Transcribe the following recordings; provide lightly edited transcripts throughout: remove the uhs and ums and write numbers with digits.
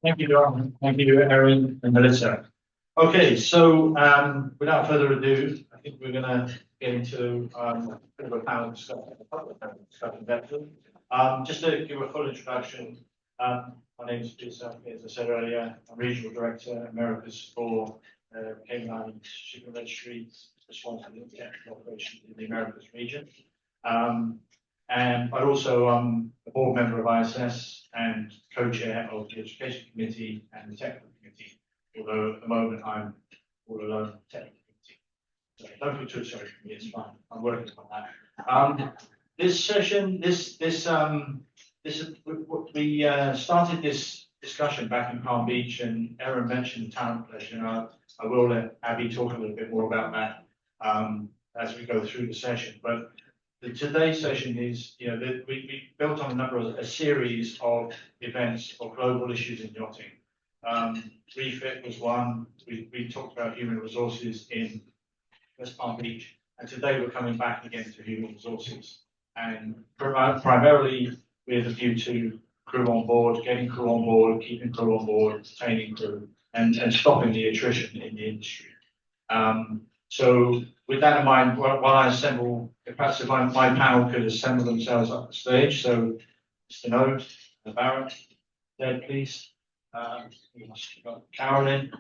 Thank you, John. Thank you, Erin and Melissa. Okay, so without further ado, I think we're going to get into a bit of a panel discussion, just to give a full introduction, my name is Peter, as I said earlier. I'm Regional Director, Americas for Cayman Islands Shipping Registry, responsible for technical operations in the Americas region. And I also am a board member of ISS and co-chair of the Education Committee and the Technical Committee, although at the moment I'm all alone in the Technical Committee. So don't feel too sorry for me, it's fine. I'm working on that. This session, we started this discussion back in Palm Beach, and Erin mentioned talent pledge, and I will let Abby talk a little bit more about that as we go through the session. But today's session is, we built on a series of events of global issues in yachting. Refit was one. We talked about human resources in West Palm Beach, and today we're coming back again to human resources, and primarily with a view to crew on board, getting crew on board, keeping crew on board, retaining crew, and stopping the attrition in the industry. So with that in mind, while I assemble, perhaps if my panel could assemble themselves up the stage. So Mr. Node, Barrett, there, please. Carolyn,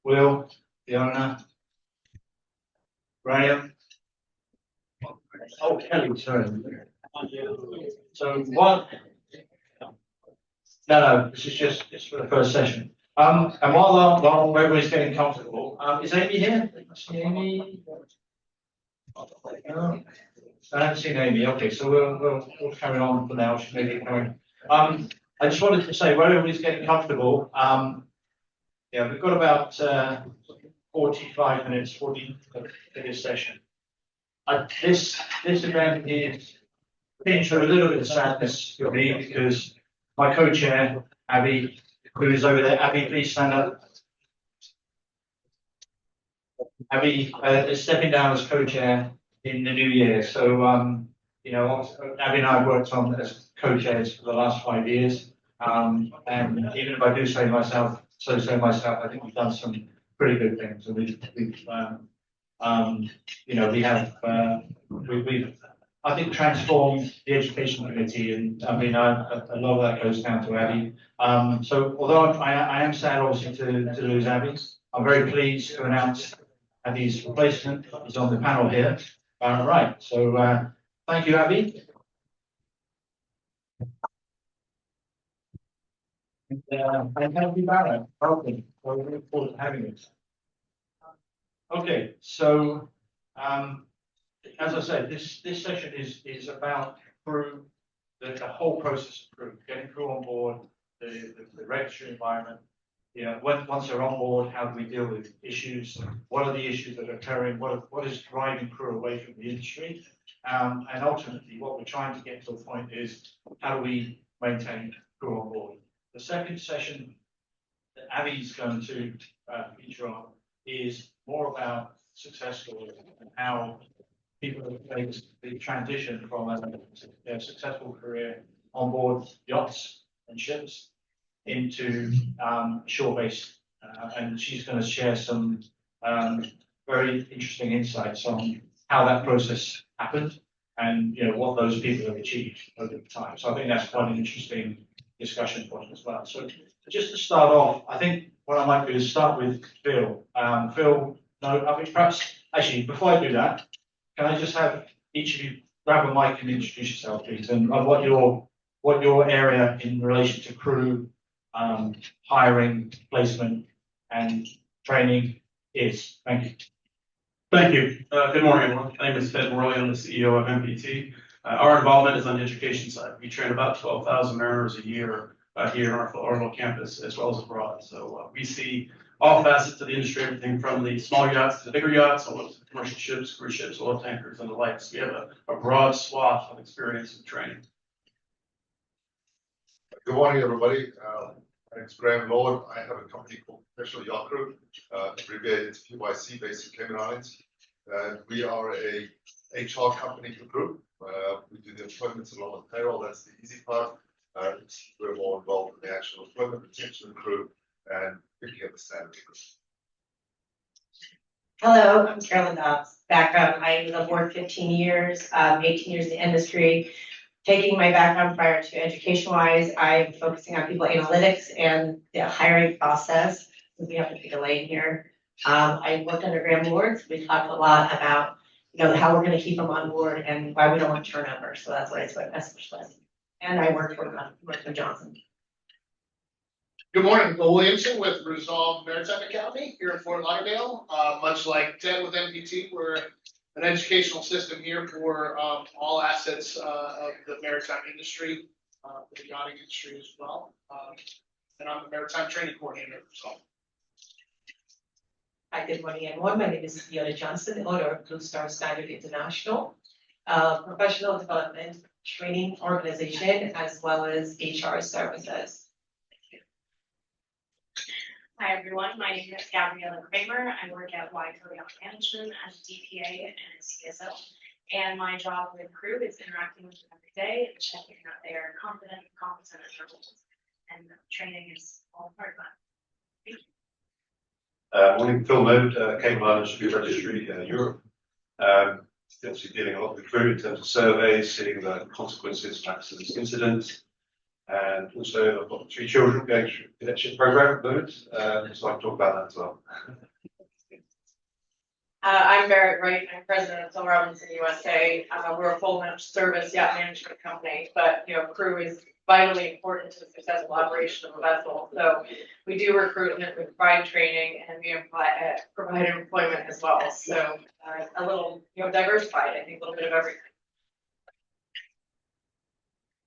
Will, Fiona, Graham. Oh, Kelly, sorry. So what? No, this is just for the first session. And while everybody's getting comfortable, is Amy here? See Amy? No, I haven't seen Amy. Okay, so we'll carry on for now. She may be coming. I just wanted to say, while everybody's getting comfortable, yeah, we've got about 45 minutes for this session. This event is into a little bit of sadness for me because my co-chair, Abby, who is over there. Abby, please stand up. Abby is stepping down as co-chair in the new year. So, Abby and I have worked on as co-chairs for the last 5 years. And even if I do say myself, I think we've done some pretty good things. And we've I think transformed the education committee, and a lot of that goes down to Abby. So although I am sad obviously to lose Abby, I'm very pleased to announce Abby's replacement is on the panel here. Right, so thank you, Abby. And thank you, Barrett. Welcome. Well, we look forward to having you. Okay, so as I said, this session is about crew, the whole process of crew, getting crew on board, the registry environment. Once they're on board, how do we deal with issues? What are the issues that are occurring? What is driving crew away from the industry? And ultimately, what we're trying to get to a point is how do we maintain crew on board? The second session that Abby's going to feature on is more about success stories and how people have made the transition from a successful career on board yachts and ships into shore-based. And she's going to share some very interesting insights on how that process happened and what those people have achieved over time. So I think that's quite an interesting discussion point as well. So just to start off, I think what I might do is start with Phil. Phil, perhaps actually before I do that, can I just have each of you grab a mic and introduce yourself, please, and what your area in relation to crew, hiring, placement, and training is. Thank you. Thank you. Good morning, everyone. My name is Fed Morley. I'm the CEO of MPT. Our involvement is on the education side. We train about 12,000 mariners a year here in our Florida campus as well as abroad. So we see all facets of the industry, everything from the small yachts to the bigger yachts, all of the commercial ships, cruise ships, oil tankers, and the likes. We have a broad swath of experience and training. Good morning, everybody. My name is Graham Lord. I have a company called Professional Yacht Crew, abbreviated PYC, based in Cayman Islands. We are a HR company for crew. We do the employments along with payroll. That's the easy part. We're more involved in the financial, employment, retention of the crew, and picking up the standard of the crew. Hello, I'm Carolyn Dobbs. Background, I was on board 15 years, 18 years in the industry. Taking my background prior to education-wise, I'm focusing on people analytics and the hiring process. We have to pick a lane here. I worked under Graham Boards. We talked a lot about, how we're going to keep them on board and why we don't want turnover. So that's what I specialize in. And I work for Johnson. Good morning, Bill Williamson with Resolve Maritime Academy here in Fort Lauderdale. Much like Ted with MPT, we're an educational system here for all assets of the maritime industry, the yachting industry as well. And I'm the maritime training coordinator at Resolve. Hi, good morning, everyone. My name is Fiona Johnson, the owner of Blue Star Standard International, professional development training organization, as well as HR services. Hi everyone, my name is Gabriella Kramer. I work at Wyco Yacht Management as a DPA and a CSO. And my job with crew is interacting with them every day and checking that they are confident, competent, and roles. And training is all part of that. Morning, Phil Mode, Cayman Islands Security Registry, Europe. Obviously dealing a lot with the crew in terms of surveys, seeing the consequences of accidents, incidents. And also I've got 3 children going through the cadetship program at the moment, so I can talk about that as well. I'm Barrett Wright. I'm president of Phil Robinson USA. We're a full service yacht management company, but crew is vitally important to the successful operation of a vessel. So we do recruitment, we provide training, and we provide employment as well. So a little diversified, I think, a little bit of everything.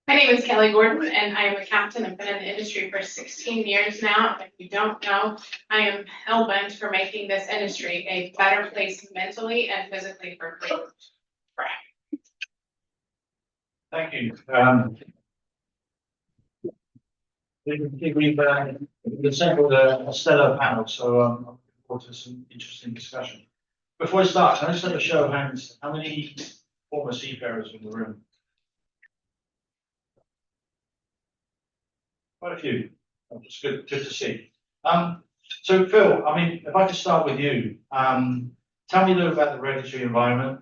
My name is Kelly Gordon, and I am a captain. I've been in the industry for 16 years now. If you don't know, I am hell-bent for making this industry a better place mentally and physically for crew. Thank you. We've assembled a stellar panel, so I'm looking forward to some interesting discussion. Before I start, can I just have a show of hands? How many former seafarers in the room? Quite a few. It's good to see. So Phil, if I could start with you, tell me a little about the regulatory environment.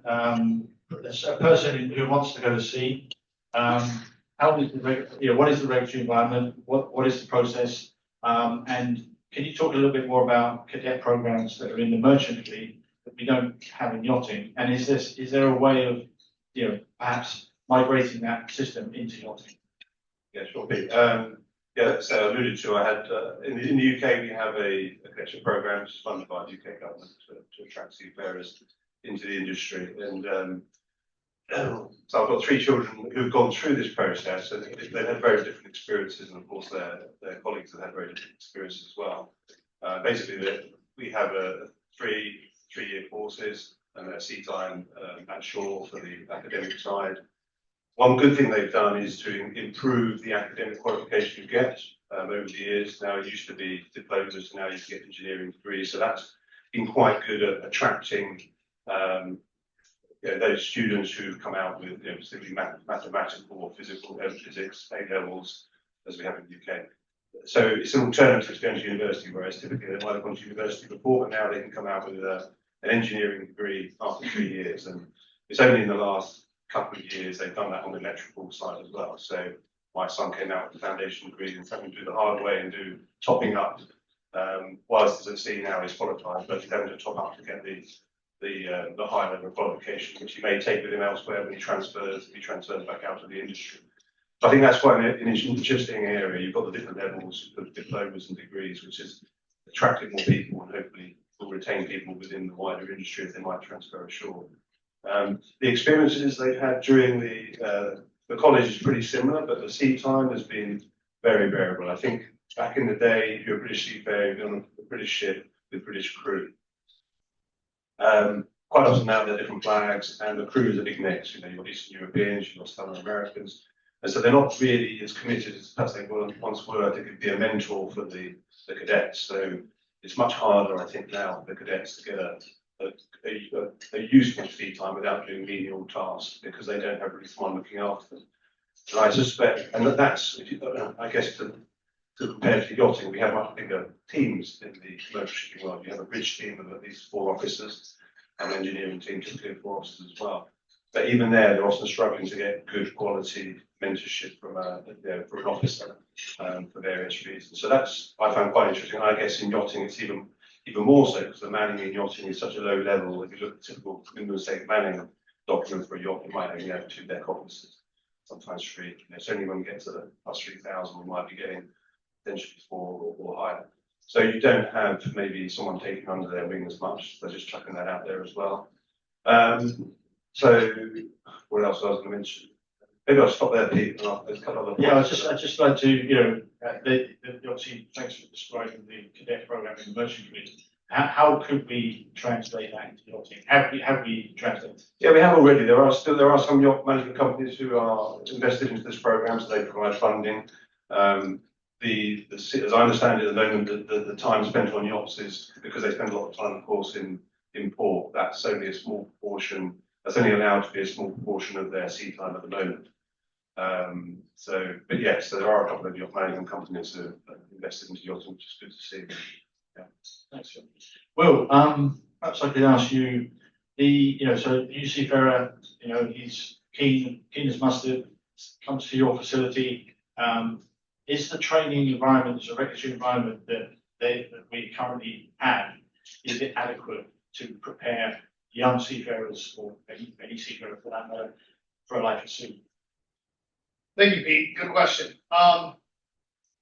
As a person who wants to go to sea, what is the regulatory environment? What is the process? And can you talk a little bit more about cadet programs that are in the merchant fleet that we don't have in yachting? And is there a way of perhaps migrating that system into yachting? Yeah, sure. Yeah, so I alluded to, I had in the UK we have a cadetship program which is funded by the UK government to attract seafarers into the industry, and so I've got 3 children who've gone through this process, and they've had very different experiences, and of course their colleagues have had very different experiences as well. Basically, we have a 3-year courses and a sea time at shore for the academic side. One good thing they've done is to improve the academic qualification you get over the years. Now it used to be diplomas, now you get engineering degrees, so that's been quite good at attracting those students who come out with particularly mathematical or physics A levels, as we have in the UK. So it's an alternative to going to university, whereas typically they might have gone to university before, but now they can come out with an engineering degree after 3 years, and it's only in the last couple of years they've done that on the electrical side as well. So my son came out with a foundation degree and having to do the hard way and do topping up. Whilst as I see now he's qualified, but he's having to top up to get the high level of qualification, which he may take with him elsewhere when he transfers back out to the industry. So I think that's quite an interesting area. You've got the different levels of diplomas and degrees, which is attracting more people and hopefully will retain people within the wider industry if they might transfer ashore. The experiences they've had during the college is pretty similar, but the sea time has been very variable. I think back in the day, if you're a British seafarer, you're on a British ship with British crew. Quite often now they're different flags, and the crew is a big mix. You've got Eastern Europeans, you've got Southern Americans, and so they're not really as committed as perhaps they once were. They could be a mentor for the cadets. So it's much harder, I think, now for the cadets to get a useful sea time without doing menial tasks because they don't have really someone looking after them. And I suspect, and that's, I guess, to to compare to yachting, we have much bigger teams in the commercial shipping world. You have a bridge team of at least 4 officers, and engineering team typically of 4 officers as well. But even there, they're often struggling to get good quality mentorship from from an officer for various reasons. So that's I find quite interesting. I guess in yachting it's even more so because the manning in yachting is such a low level. If you look at the typical minimum state manning document for a yacht, you might only have 2 deck officers, sometimes 3. You know, it's only when we get to the plus 3,000 we might be getting potentially 4 or higher. So you don't have maybe someone taking under their wing as much. They're just chucking that out there as well. So what else I was going to mention? Maybe I'll stop there, Pete, and I'll just cut other. Yeah, I'd just like to, obviously, thanks for describing the cadet program in the merchant fleet. How could we translate that into yachting? How we translate? Yeah, we have already. There are some yacht management companies who are invested into this program, so they provide funding. As I understand it at the moment, the time spent on yachts is because they spend a lot of time, of course, in port. That's only a small proportion. That's only allowed to be a small proportion of their sea time at the moment. But yes, there are a couple of yacht management companies who have invested into yachting, which is good to see. Yeah. Thanks, Phil. Will, perhaps I could ask you, so the new seafarer, he's keen as mustard, comes to your facility. Is the training environment, the regulatory environment that we currently have, is it adequate to prepare young seafarers or any seafarer for that matter for a life at sea? Thank you, Pete. Good question.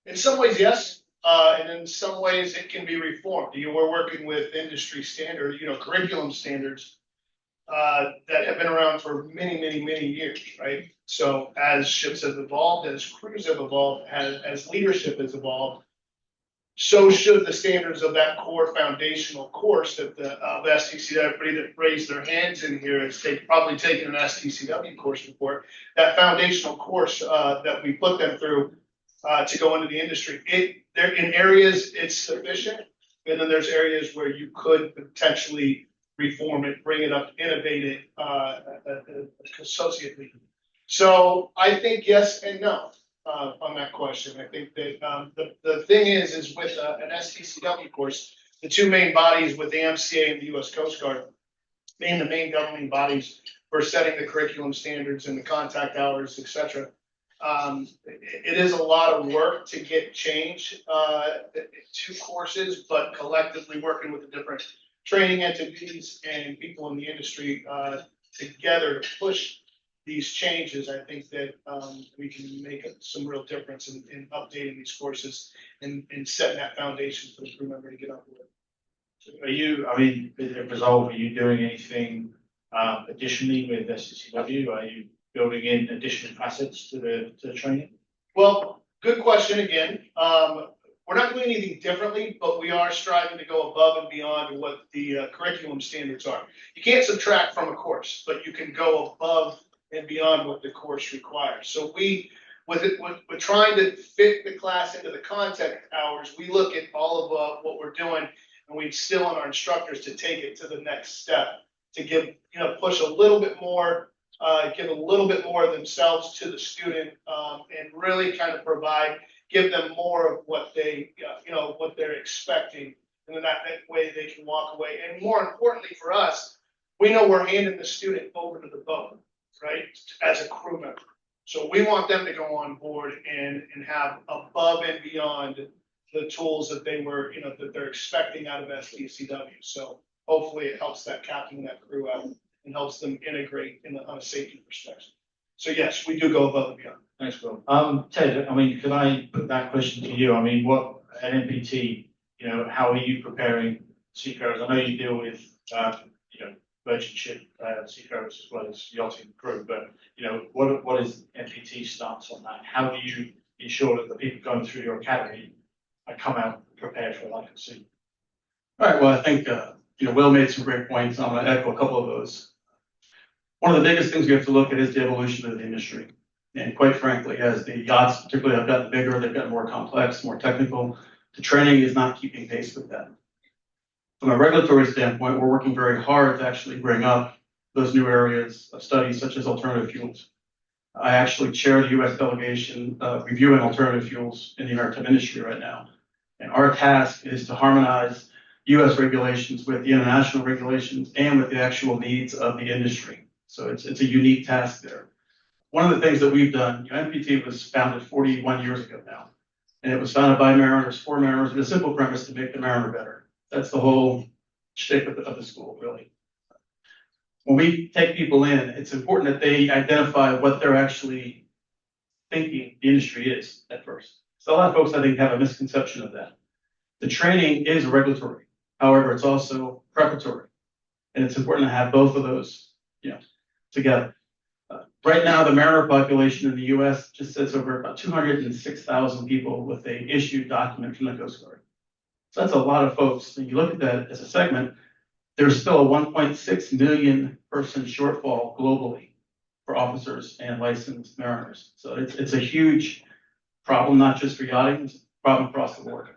In some ways, yes. And in some ways it can be reformed. We're working with industry standard, curriculum standards that have been around for many, many, many years, right? So as ships have evolved, as crews have evolved, as leadership has evolved, so should the standards of that core foundational course that the STCW, everybody that raised their hands in here has probably taken an STCW course before. That foundational course that we put them through to go into the industry, in areas it's sufficient, and then there's areas where you could potentially reform it, bring it up, innovate it associately. So I think yes and no on that question. I think that the thing is with an STCW course, the 2 main bodies with the MCA and the U.S. Coast Guard being the main governing bodies for setting the curriculum standards and the contact hours, etc. It is a lot of work to get change to courses, but collectively working with the different training entities and people in the industry together to push these changes, I think that we can make some real difference in updating these courses and setting that foundation for the crew member to get on board. So with Resolve, are you doing anything additionally with STCW? Are you building in additional facets to the training? Well, good question again. We're not doing anything differently, but we are striving to go above and beyond what the curriculum standards are. You can't subtract from a course, but you can go above and beyond what the course requires. So we're trying to fit the class into the contact hours. We look at all of what we're doing, and we instill on our instructors to take it to the next step, to give, push a little bit more, give a little bit more of themselves to the student, and really kind of give them more of what what they're expecting, and then that way they can walk away. And more importantly for us, we know we're handing the student over to the boat, right, as a crew member. So we want them to go on board and have above and beyond the tools that that they're expecting out of STCW. So hopefully it helps that captain and that crew out and helps them integrate on a safety perspective. So yes, we do go above and beyond. Thanks, Will. Ted, can I put that question to you? What at NPT, how are you preparing seafarers? I know you deal with, merchant ship seafarers as well as yachting crew, but what is NPT's stance on that? How do you ensure that the people going through your academy come out prepared for life at sea? All right. Well, I think Will made some great points. I'm going to echo a couple of those. One of the biggest things we have to look at is the evolution of the industry. And quite frankly, as the yachts particularly have gotten bigger, they've gotten more complex, more technical. The training is not keeping pace with that. From a regulatory standpoint, we're working very hard to actually bring up those new areas of study, such as alternative fuels. I actually chair the U.S. delegation reviewing alternative fuels in the maritime industry right now. And our task is to harmonize U.S. regulations with the international regulations and with the actual needs of the industry. So it's a unique task there. One of the things that we've done, NPT was founded 41 years ago now, and it was founded by mariners, for mariners, with a simple premise to make the mariner better. That's the whole shtick of the school, really. When we take people in, it's important that they identify what they're actually thinking the industry is at first. So a lot of folks, I think, have a misconception of that. The training is regulatory. However, it's also preparatory. And it's important to have both of those, together. Right now, the mariner population in the U.S. just sits over about 206,000 people with a issued document from the Coast Guard. So that's a lot of folks. When you look at that as a segment, there's still a 1.6 million person shortfall globally for officers and licensed mariners. So it's a huge problem, not just for yachting, it's a problem across the board.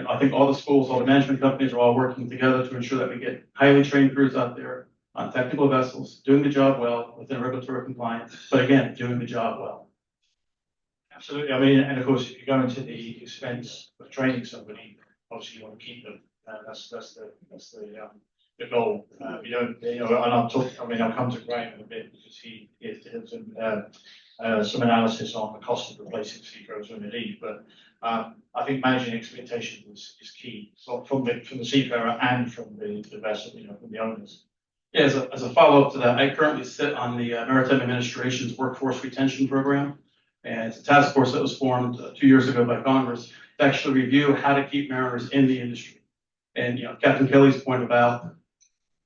I think all the schools, all the management companies are all working together to ensure that we get highly trained crews out there on technical vessels, doing the job well within regulatory compliance, but again, doing the job well. Absolutely. I mean, and of course, if you go into the expense of training somebody, obviously you want to keep them. That's the goal. You don't, and I'll come to Graham in a bit because he did some analysis on the cost of replacing seafarers when they leave. But I think managing expectations is key from the seafarer and from the vessel, from the owners. Yeah, as a follow-up to that, I currently sit on the Maritime Administration's Workforce Retention Program. And it's a task force that was formed 2 years ago by Congress to actually review how to keep mariners in the industry. And, Captain Kelly's point about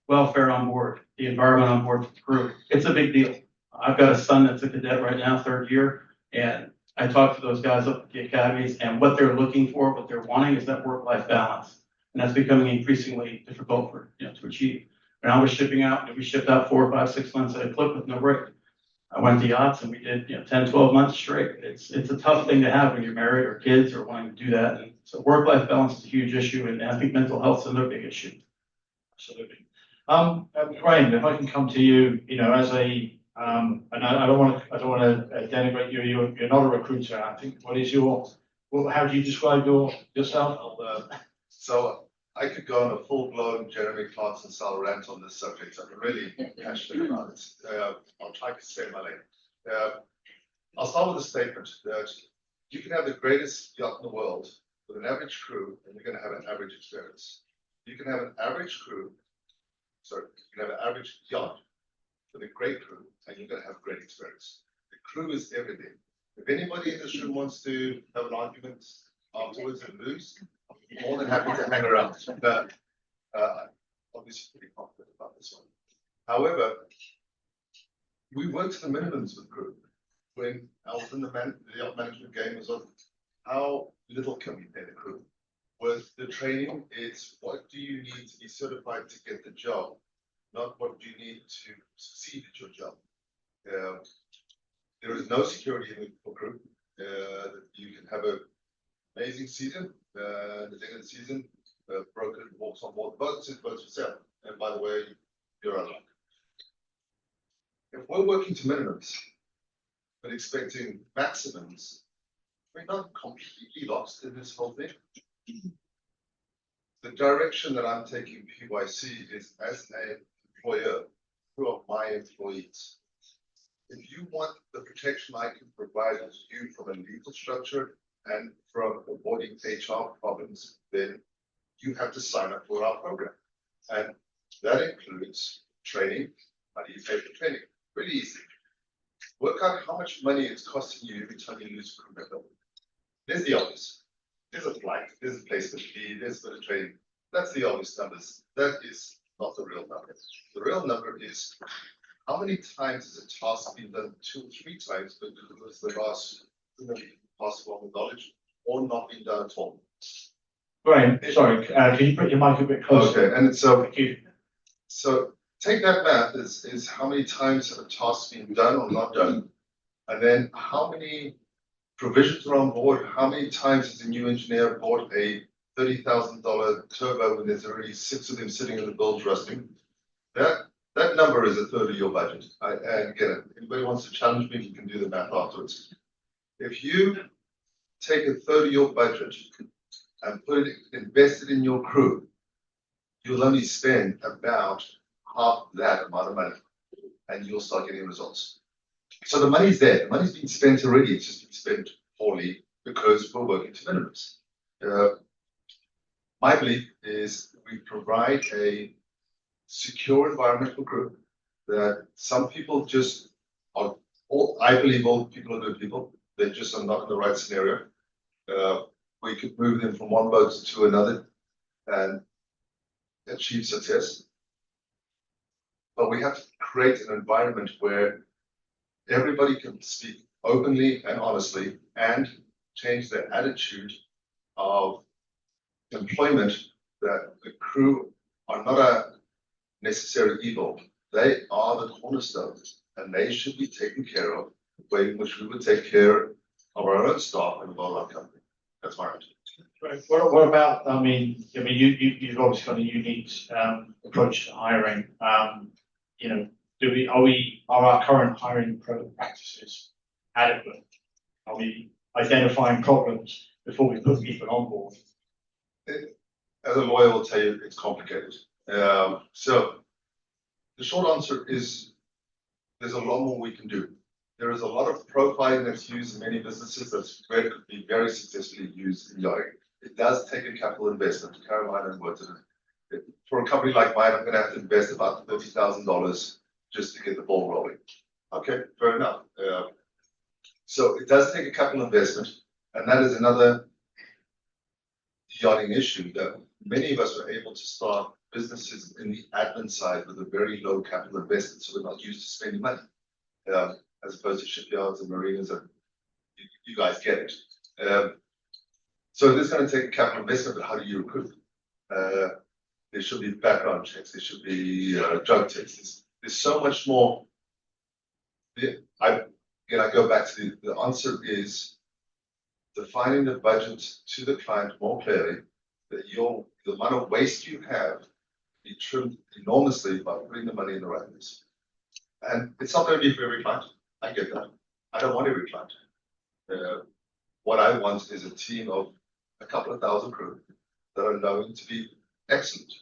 welfare on board, the environment on board for the crew, it's a big deal. I've got a son that's a cadet right now, 3rd year, and I talk to those guys up at the academies, and what they're looking for, what they're wanting is that work-life balance. And that's becoming increasingly difficult to achieve. When I was shipping out, we shipped out 4, 5, 6 months at a clip with no break. I went to yachts and we did 10, 12 months straight. It's a tough thing to have when you're married or kids or wanting to do that. And so work-life balance is a huge issue, and I think mental health is another big issue. Absolutely. Graham, if I can come to you, as a and I don't want to denigrate you. You're not a recruiter. I think. How do you describe yourself? So I could go on a full-blown Jeremy Clarkson style rant on this subject. I'm really passionate about it. I'll try to stay in my lane. I'll start with a statement that you can have the greatest yacht in the world with an average crew, and you're going to have an average experience. You can have an average crew. You can have an average yacht with a great crew, and you're going to have a great experience. The crew is everything. If anybody in this room wants to have an argument afterwards and lose, I'm more than happy to hang around. But obviously pretty confident about this one. However, we work to the minimums with crew. When I was in the yacht management game, was on how little can we pay the crew. With the training, it's what do you need to be certified to get the job, not what do you need to succeed at your job. There is no security in the crew. You can have an amazing season. The end of the season, broker walks on board the boat, boats for sale. And by the way, you're out of luck. If we're working to minimums, but expecting maximums, we're not completely lost in this whole thing. The direction that I'm taking PYC is as an employer, who are my employees. If you want the protection I can provide to you from a legal structure and from avoiding HR problems, then you have to sign up for our program. And that includes training. How do you pay for training? Really easy. Work out how much money it's costing you every time you lose a crew member. There's the obvious. There's a flight, there's a place to be, there's a bit of training. That's the obvious numbers. That is not the real number. The real number is how many times has a task been done 2 or 3 times, but it was the last passed along with knowledge, or not been done at all. Graham, sorry, can you put your mic a bit closer? Okay, and so thank you. So take that math is how many times have a task been done or not done, and then how many provisions are on board, how many times has a new engineer bought a $30,000 turbo when there's already 6 of them sitting in the bilge rusting. That That number is a third of your budget. And again, if anybody wants to challenge me, you can do the math afterwards. If you take a third of your budget and invest it in your crew, you'll only spend about half that amount of money and you'll start getting results. So the money's there. The money's been spent already. It's just been spent poorly because we're working to minimums. My belief is we provide a secure environment for crew that some people just are, I believe all people are good people. They just are not in the right scenario. We could move them from one boat to another and achieve success. But we have to create an environment where everybody can speak openly and honestly and change their attitude of employment, that the crew are not a necessary evil. They are the cornerstones and they should be taken care of the way in which we would take care of our own staff and of our company. That's my attitude. Right. What about, you've obviously got a unique approach to hiring. Are our current hiring practices adequate? Are we identifying problems before we put people on board? As a lawyer, will tell you it's complicated. So the short answer is there's a lot more we can do. There is a lot of profiling that's used in many businesses that's very, could be very successfully used in yachting. It does take a capital investment. Caroline worked in it. For a company like mine, I'm going to have to invest about $30,000 just to get the ball rolling. Okay, fair enough. So it does take a capital investment, and that is another yachting issue that many of us are able to start businesses in the admin side with a very low capital investment, so we're not used to spending money, as opposed to shipyards and marinas, and you guys get it. So this is going to take a capital investment, but how do you recruit? There should be background checks. There should be drug tests. There's so much more. I go back to the answer is defining the budget to the client more clearly, that the amount of waste you have be trimmed enormously by putting the money in the right place. And it's not going to be for every client. I get that. I don't want every client. What I want is a team of a couple of thousand crew that are known to be excellent.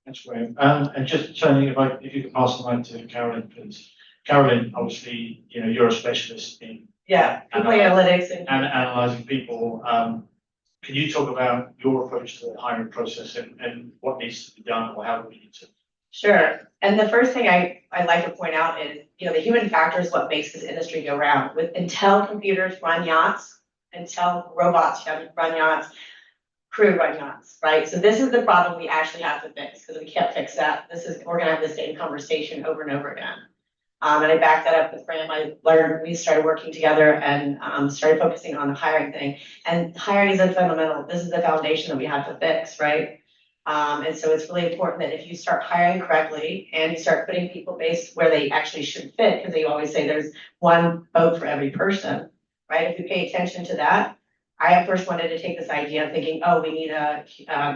That's great. And just turning, if you could pass the mic to Carolyn, please. Carolyn, obviously, you're a specialist in people analytics and analyzing people. Can you talk about your approach to the hiring process and what needs to be done or how we need to? Sure. And the first thing I like to point out is, the human factor is what makes this industry go round. Until computers run yachts, until robots run yachts, crew run yachts, right? So this is the problem we actually have to fix, because we can't fix that. We're going to have the same conversation over and over again. And I backed that up with Graham. We started working together and started focusing on the hiring thing. And hiring is a fundamental. This is the foundation that we have to fix, right? And so it's really important that if you start hiring correctly and you start putting people based where they actually should fit, because they always say there's one boat for every person, right? If you pay attention to that, I at first wanted to take this idea of thinking, we need a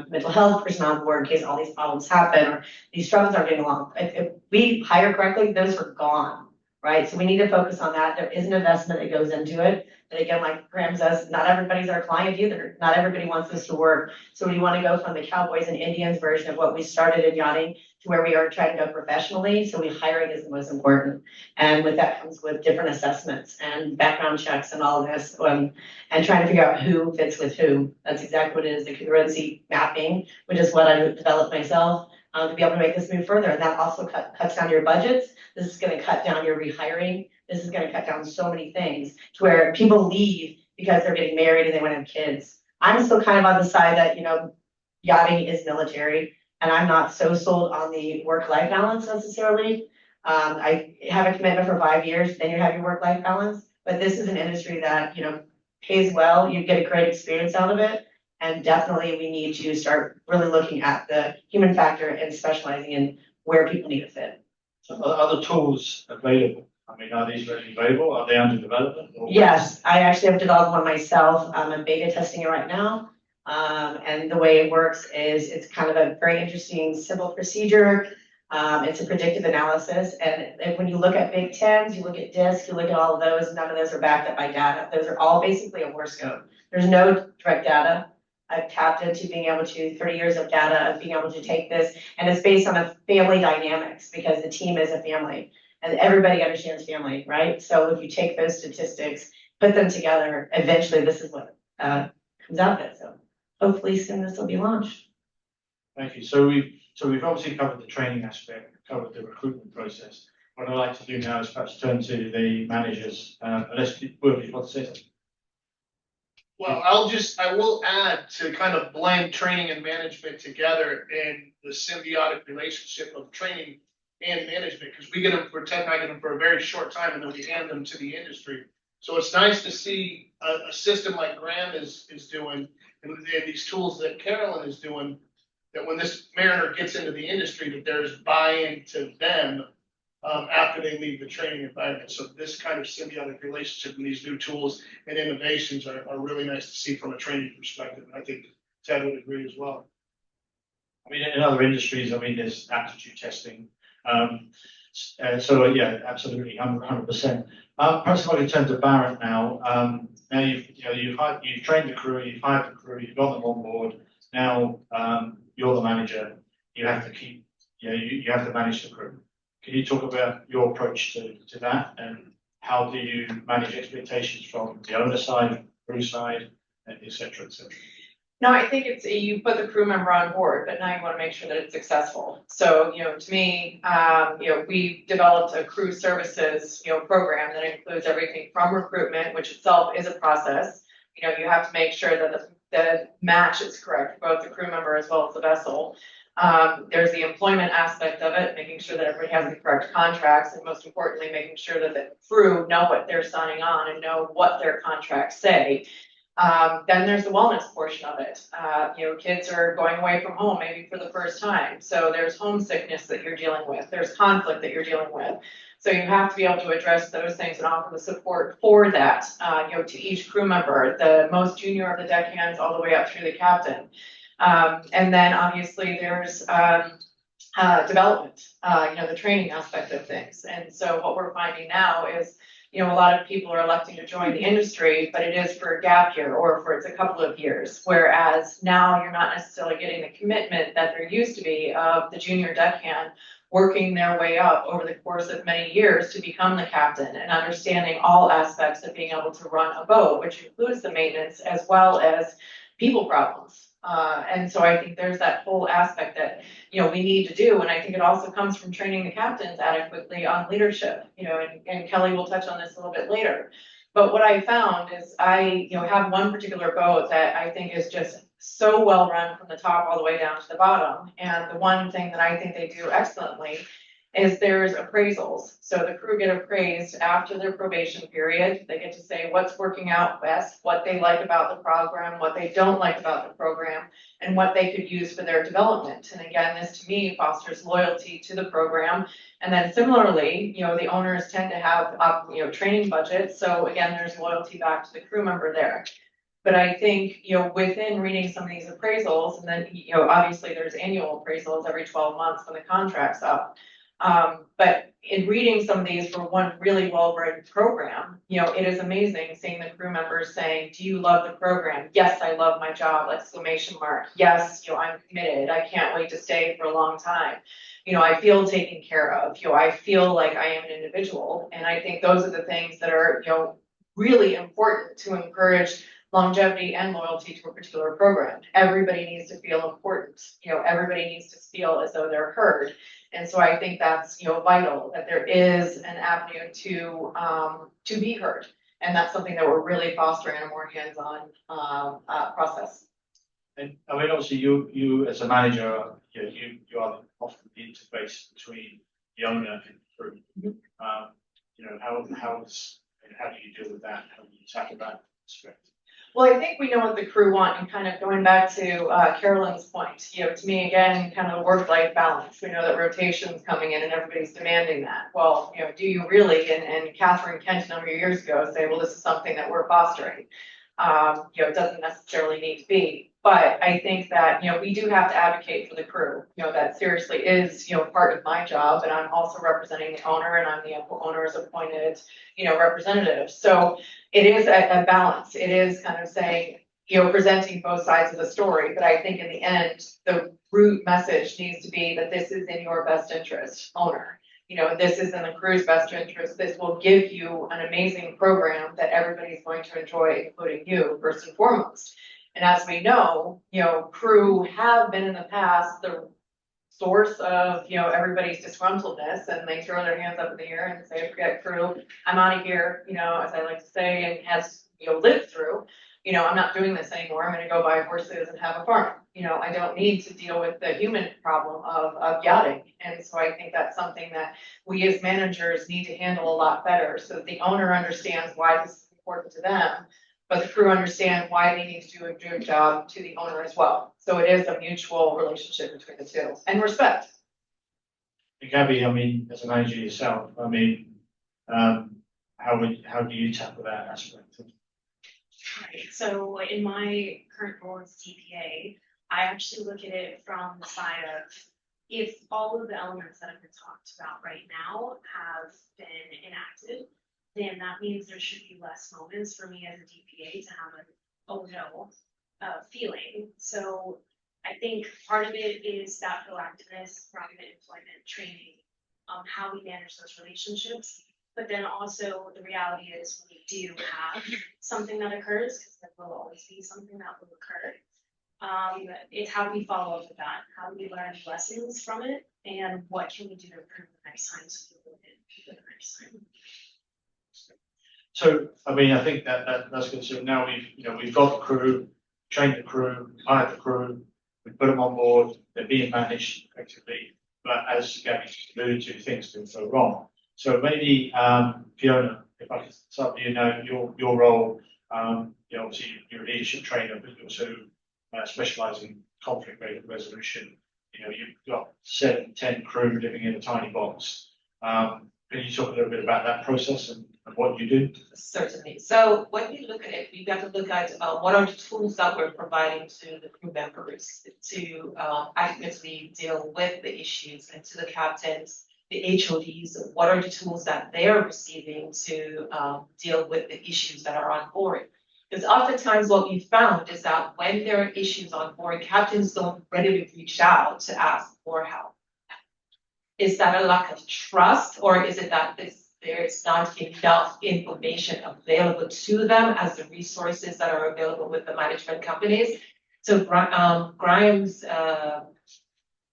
mental health person on board in case all these problems happen or these struggles aren't getting along. If we hire correctly, those are gone, right? So we need to focus on that. There is an investment that goes into it. But again, like Graham says, not everybody's our client either. Not everybody wants this to work. So we want to go from the cowboys and Indians version of what we started in yachting to where we are trying to go professionally. So hiring is the most important. And with that comes with different assessments and background checks and all of this, and trying to figure out who fits with who. That's exactly what it is, the congruency mapping, which is what I developed myself to be able to make this move further. And that also cuts down your budgets. This is going to cut down your rehiring. This is going to cut down so many things to where people leave because they're getting married and they want to have kids. I'm still kind of on the side that, yachting is military, and I'm not so sold on the work-life balance necessarily. I have a commitment for 5 years, then you have your work-life balance. But this is an industry that, pays well. You get a great experience out of it. And definitely we need to start really looking at the human factor and specializing in where people need to fit. So are the tools available? Are these readily available? Are they under development? Yes, I actually have developed one myself. I'm beta testing it right now. And the way it works is it's kind of a very interesting, simple procedure. It's a predictive analysis, and when you look at Big Tens, you look at DISC, you look at all of those, none of those are backed up by data. Those are all basically a horoscope. There's no direct data. I've tapped into being able to, 30 years of data of being able to take this, and it's based on a family dynamics because the team is a family and everybody understands family, right? So if you take those statistics, put them together, eventually this is what comes out of it. So hopefully soon this will be launched. Thank you. So we've obviously covered the training aspect, covered the recruitment process. What I'd like to do now is perhaps turn to the managers, unless you want to say something. Well, I will add to kind of blend training and management together in the symbiotic relationship of training and management, because we get them for Ted and I get them for a very short time and then we hand them to the industry. So it's nice to see a system like Graham is doing and these tools that Carolyn is doing, that when this mariner gets into the industry, that there's buy-in to them after they leave the training environment. So this kind of symbiotic relationship and these new tools and innovations are really nice to see from a training perspective. And I think Ted would agree as well. I mean, in other industries, I mean, there's aptitude testing. So yeah, absolutely, 100%. Perhaps if I could turn to Barrett now. Now you've trained the crew, you've hired the crew, you've got them on board. Now you're the manager. You have to keep, you have to manage the crew. Can you talk about your approach to that, and how do you manage expectations from the owner side, crew side, et cetera, et cetera? No, I think it's, you put the crew member on board, but now you want to make sure that it's successful. So, to me, we developed a crew services, program that includes everything from recruitment, which itself is a process. You have to make sure that the match is correct for both the crew member as well as the vessel. There's the employment aspect of it, making sure that everybody has the correct contracts, and most importantly, making sure that the crew know what they're signing on and know what their contracts say. Then there's the wellness portion of it. Kids are going away from home maybe for the first time. So there's homesickness that you're dealing with. There's conflict that you're dealing with. So you have to be able to address those things and offer the support for that, to each crew member, the most junior of the deckhands all the way up through the captain. And then obviously there's development, the training aspect of things. And so what we're finding now is, a lot of people are electing to join the industry, but it is for a gap year or for it's a couple of years. Whereas now you're not necessarily getting the commitment that there used to be of the junior deckhand working their way up over the course of many years to become the captain and understanding all aspects of being able to run a boat, which includes the maintenance as well as people problems. And so I think there's that whole aspect that, we need to do. And I think it also comes from training the captains adequately on leadership, and Kelly will touch on this a little bit later. But what I found is I, have one particular boat that I think is just so well run from the top all the way down to the bottom. And the one thing that I think they do excellently is there's appraisals. So the crew get appraised after their probation period. They get to say what's working out best, what they like about the program, what they don't like about the program, and what they could use for their development. And again, this to me fosters loyalty to the program. And then similarly, the owners tend to have training budgets. So again, there's loyalty back to the crew member there. But I think, within reading some of these appraisals, and then, obviously there's annual appraisals every 12 months when the contract's up. But in reading some of these for one really well-read program, it is amazing seeing the crew members saying, do you love the program? Yes, I love my job, ! Yes, I'm committed. I can't wait to stay for a long time. I feel taken care of. I feel like I am an individual. And I think those are the things that are, really important to encourage longevity and loyalty to a particular program. Everybody needs to feel important. Everybody needs to feel as though they're heard. And so I think that's, vital that there is an avenue to be heard. And that's something that we're really fostering in a more hands-on process. And I mean, obviously you as a manager, you are often the interface between the owner and the crew. How do you deal with that? How do you tackle that aspect? Well, I think we know what the crew want, and kind of going back to Carolyn's point, to me, again, kind of the work-life balance. We know that rotation's coming in and everybody's demanding that. Well, do you really, and Catherine Kent a number of years ago say, well, this is something that we're fostering. It doesn't necessarily need to be. But I think that, we do have to advocate for the crew, that seriously is, part of my job, and I'm also representing the owner, and I'm the owner's appointed, representative. So it is a balance. It is kind of saying, presenting both sides of the story, but I think in the end, the root message needs to be that this is in your best interest, owner. This is in the crew's best interest. This will give you an amazing program that everybody's going to enjoy, including you, first and foremost. And as we know, crew have been in the past the source of, everybody's disgruntledness, and they throw their hands up in the air and say, forget crew, I'm out of here, as I like to say, and has, lived through, I'm not doing this anymore. I'm going to go buy horses and have a farm. I don't need to deal with the human problem of yachting. And so I think that's something that we as managers need to handle a lot better, so that the owner understands why this is important to them, but the crew understand why they need to do a good job to the owner as well. So it is a mutual relationship between the two, and respect. Gabby, I mean, as a manager yourself, I mean, how do you tackle that aspect? Right, so in my current role as DPA, I actually look at it from the side of, if all of the elements that have been talked about right now have been enacted, then that means there should be less moments for me as a DPA to have an oh no feeling. So I think part of it is that proactiveness, private employment training, how we manage those relationships. But then also the reality is, when we do have something that occurs, because there will always be something that will occur, it's how we follow up with that, how do we learn lessons from it, and what can we do to improve the next time so we will do the next time. So, I mean, I think that's good. So now we've got the crew, trained the crew, hired the crew, we put them on board, they're being managed effectively. But as Gabby alluded to, things can go wrong. So maybe, Fiona, if I could start with your role, obviously you're a leadership trainer, but you also specialize in conflict resolution. You've got 7-10 crew living in a tiny box. Can you talk a little bit about that process and what you do? Certainly. So when we look at it, we've got to look at what are the tools that we're providing to the crew members to adequately deal with the issues, and to the captains, the HODs, what are the tools that they're receiving to deal with the issues that are on board. Because oftentimes what we found is that when there are issues on board, captains don't readily reach out to ask for help. Is that a lack of trust, or is it that there's not enough information available to them as the resources that are available with the management companies? So Graham's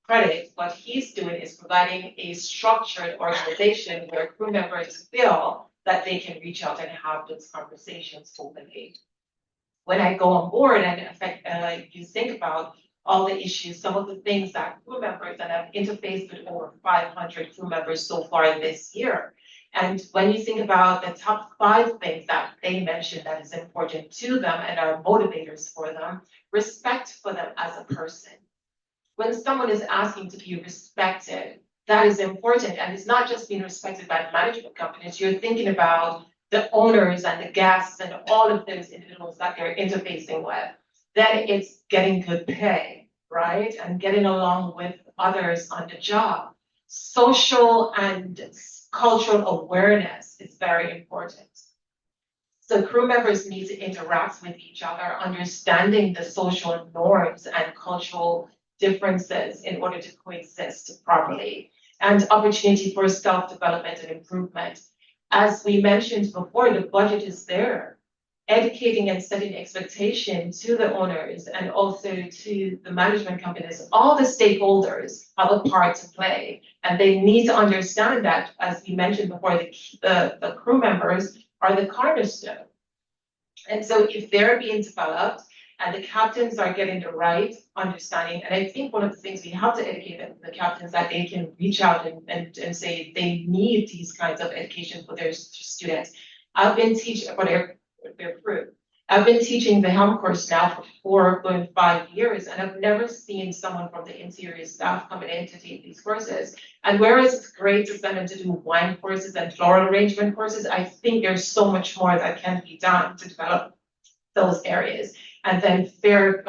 credit, what he's doing is providing a structured organization where crew members feel that they can reach out and have those conversations openly. When I go on board and you think about all the issues, some of the things that crew members, and I've interfaced with over 500 crew members so far this year. And when you think about the top 5 things that they mentioned that is important to them and are motivators for them, respect for them as a person. When someone is asking to be respected, that is important. And it's not just being respected by management companies. You're thinking about the owners and the guests and all of those individuals that they're interfacing with. Then it's getting good pay, right? And getting along with others on the job. Social and cultural awareness is very important. So crew members need to interact with each other, understanding the social norms and cultural differences in order to coexist properly, and opportunity for self-development and improvement. As we mentioned before, the budget is there. Educating and setting expectation to the owners and also to the management companies, all the stakeholders have a part to play, and they need to understand that, as we mentioned before, the crew members are the cornerstone. And so if they're being developed and the captains are getting the right understanding, and I think one of the things we have to educate the captains, that they can reach out and say they need these kinds of education for their students. I've been teaching for their crew. I've been teaching the helm course now for 4 going 5 years, and I've never seen someone from the interior staff coming in to take these courses. And whereas it's great to send them to do wine courses and floral arrangement courses, I think there's so much more that can be done to develop those areas, and then fair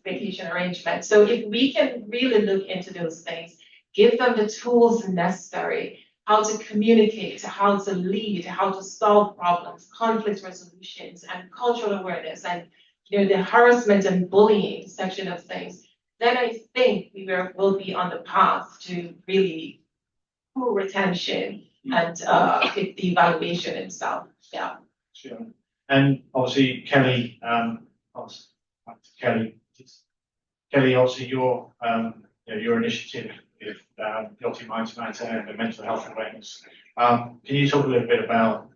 vacation arrangements. So if we can really look into those things, give them the tools necessary, how to communicate, how to lead, how to solve problems, conflict resolutions, and cultural awareness, and the harassment and bullying section of things, then I think we will be on the path to really full retention and the evaluation itself. Yeah. Sure. And obviously, Kelly, Kelly, obviously your initiative with Yachting Minds Matter and the mental health awareness. Can you talk a little bit about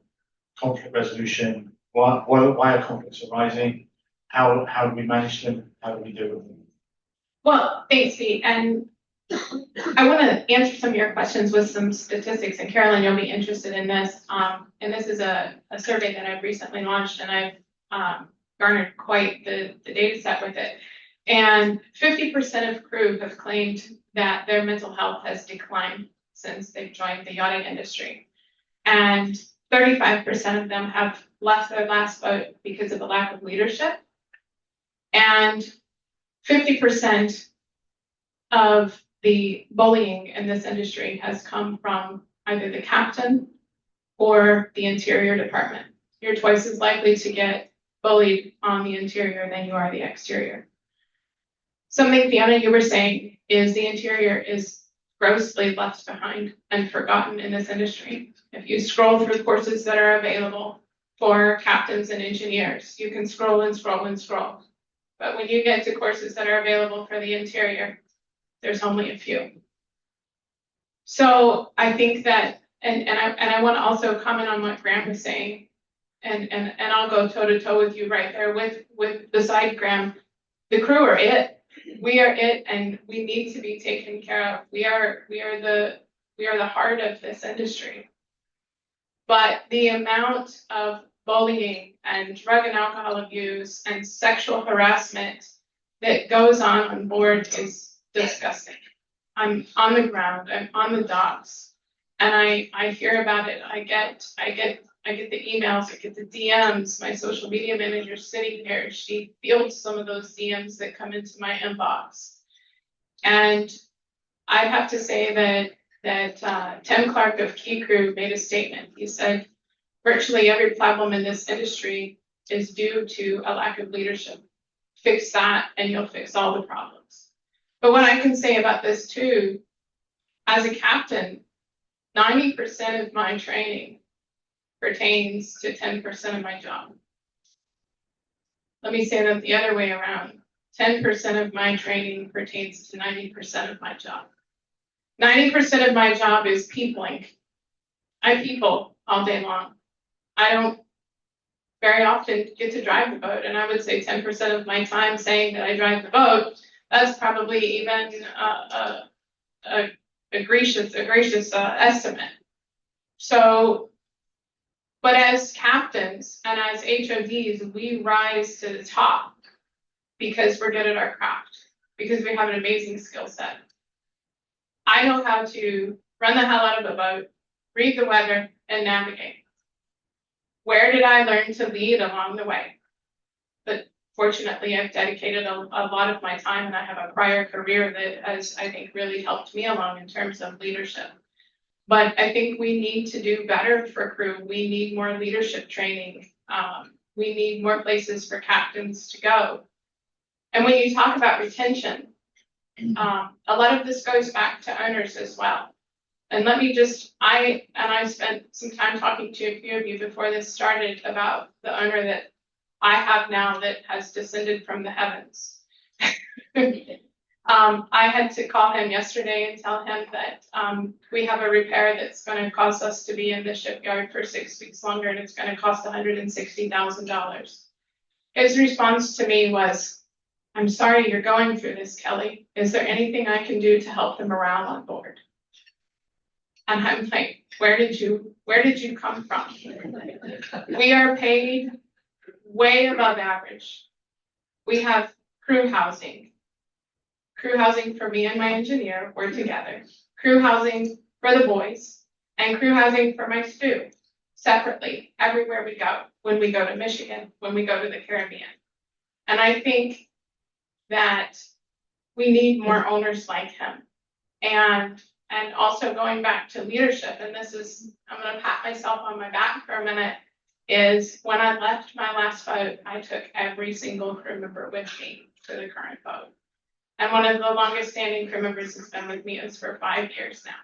conflict resolution? Why are conflicts arising? How do we manage them? How do we deal with them? Well, thanks, Pete. And I want to answer some of your questions with some statistics. And Carolyn, you'll be interested in this. And this is a survey that I've recently launched, and I've garnered quite the data set with it. And 50% of crew have claimed that their mental health has declined since they've joined the yachting industry. And 35% of them have left their last boat because of a lack of leadership. And 50% of the bullying in this industry has come from either the captain or the interior department. You're twice as likely to get bullied on the interior than you are the exterior. Something, Fiona, you were saying is the interior is grossly left behind and forgotten in this industry. If you scroll through courses that are available for captains and engineers, you can scroll and scroll and scroll. But when you get to courses that are available for the interior, there's only a few. So I think that, and I want to also comment on what Graham was saying, and I'll go toe to toe with you right there with beside Graham. The crew are it. We are it, and we need to be taken care of. We are the heart of this industry. But the amount of bullying and drug and alcohol abuse and sexual harassment that goes on board is disgusting. I'm on the ground, I'm on the docks, and I hear about it. I get the emails, I get the DMs. My social media manager's sitting here. She fields some of those DMs that come into my inbox. And I have to say that Tim Clark of Key Crew made a statement. He said, virtually every problem in this industry is due to a lack of leadership. Fix that and you'll fix all the problems. But what I can say about this too, as a captain, 90% of my training pertains to 10% of my job. Let me say that the other way around. 10% of my training pertains to 90% of my job. 90% of my job is peopling. I people all day long. I don't very often get to drive the boat, and I would say 10% of my time saying that I drive the boat, that's probably even a gracious estimate. So, but as captains and as HODs, we rise to the top because we're good at our craft, because we have an amazing skill set. I know how to run the hell out of a boat, read the weather, and navigate. Where did I learn to lead along the way? But fortunately, I've dedicated a lot of my time, and I have a prior career that has, I think, really helped me along in terms of leadership. But I think we need to do better for crew. We need more leadership training. We need more places for captains to go. And when you talk about retention, a lot of this goes back to owners as well. And let me just, I spent some time talking to a few of you before this started about the owner that I have now that has descended from the heavens. I had to call him yesterday and tell him that we have a repair that's going to cause us to be in the shipyard for 6 weeks longer, and it's going to cost $160,000. His response to me was, "I'm sorry you're going through this, Kelly. Is there anything I can do to help the morale on board?" And I'm like, where did you come from? We are paid way above average. We have crew housing. Crew housing for me and my engineer, we're together. Crew housing for the boys, and crew housing for my stew. separately everywhere we go, when we go to Michigan, when we go to the Caribbean. And I think that we need more owners like him. And also going back to leadership, and this is, I'm gonna pat myself on my back for a minute, is when I left my last boat, I took every single crew member with me to the current boat. And one of the longest standing crew members has been with me is for 5 years now.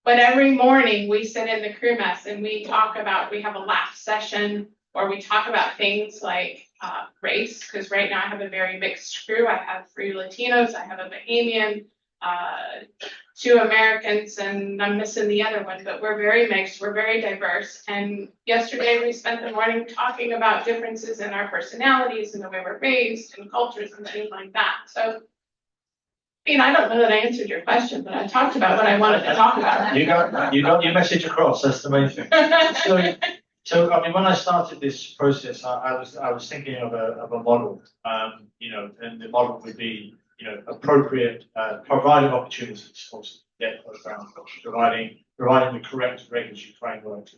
But every morning we sit in the crew mess and we talk about, we have a laugh session, or we talk about things like race, because right now I have a very mixed crew. I have 3 Latinos, I have a Bahamian, 2 Americans, and I'm missing the other one, but we're very mixed, we're very diverse. And yesterday we spent the morning talking about differences in our personalities and the way we're raised and cultures and things like that. So, I don't know that I answered your question, but I talked about what I wanted to talk about. You got your message across, that's the main thing. So I mean, when I started this process, I was thinking of a model, and the model would be, appropriate, providing opportunities for get program, providing the correct regulatory framework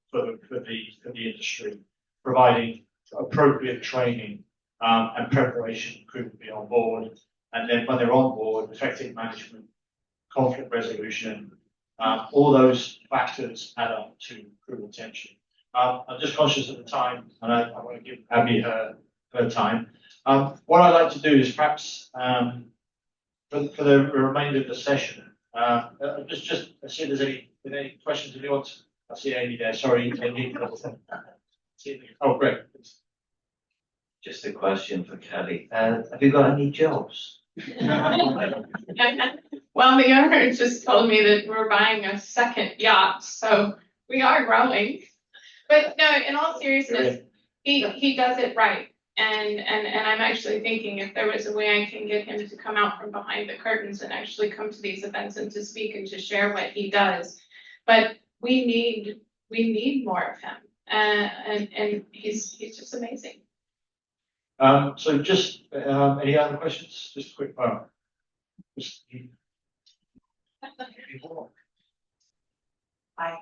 for the industry, providing appropriate training and preparation crew to be on board, and then when they're on board, effective management, conflict resolution, all those factors add up to crew retention. I'm just conscious of the time, and I want to give Abby her time. What I'd like to do is perhaps for the remainder of the session, just see if there's any questions if you want. I see Amy there. Sorry, Amy. Oh, great. Just a question for Kelly. Have you got any jobs? Well, the owner just told me that we're buying a second yacht, so we are growing. But no, in all seriousness, he does it right. And I'm actually thinking if there was a way I can get him to come out from behind the curtains and actually come to these events and to speak and to share what he does. But we need more of him. And he's just amazing. So just any other questions? Just a quick one. Hi.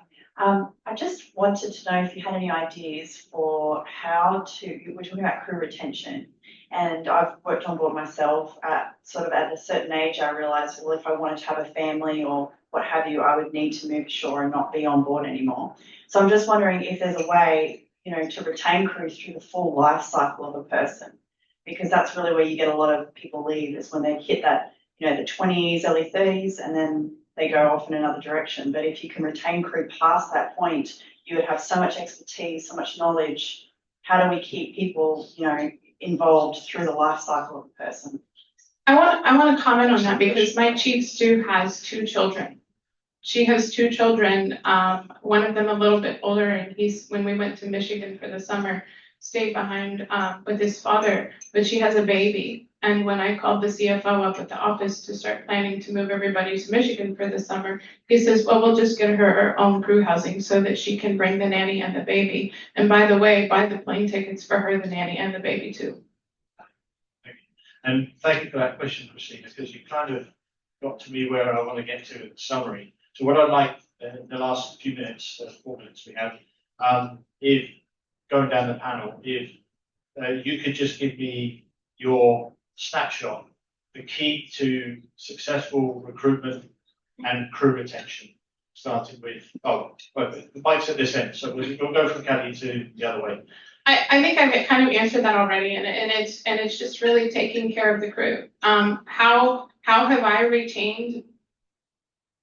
I just wanted to know if you had any ideas for how to, we're talking about crew retention, and I've worked on board myself at a certain age. I realized, well, if I wanted to have a family or what have you, I would need to move ashore and not be on board anymore. So I'm just wondering if there's a way, to retain crews through the full life cycle of a person, because that's really where you get a lot of people leave, is when they hit that, the 20s, early 30s, and then they go off in another direction. But if you can retain crew past that point, you would have so much expertise, so much knowledge. How do we keep people, involved through the life cycle of a person? I want to comment on that because my chief stew has 2 children. She has 2 children, one of them a little bit older, and when we went to Michigan for the summer, stayed behind with his father, but she has a baby. And when I called the CFO up at the office to start planning to move everybody to Michigan for the summer, he says, well, we'll just get her own crew housing so that she can bring the nanny and the baby. And by the way, buy the plane tickets for her, the nanny, and the baby too. And thank you for that question, Christina, because you kind of got to me where I want to get to in the summary. So what I'd like in the last few minutes, 4 minutes we have, if going down the panel, if you could just give me your snapshot, the key to successful recruitment and crew retention, starting with, the mic's at this end, so we'll go from Kelly to the other way. I think I've kind of answered that already, and it's just really taking care of the crew. How have I retained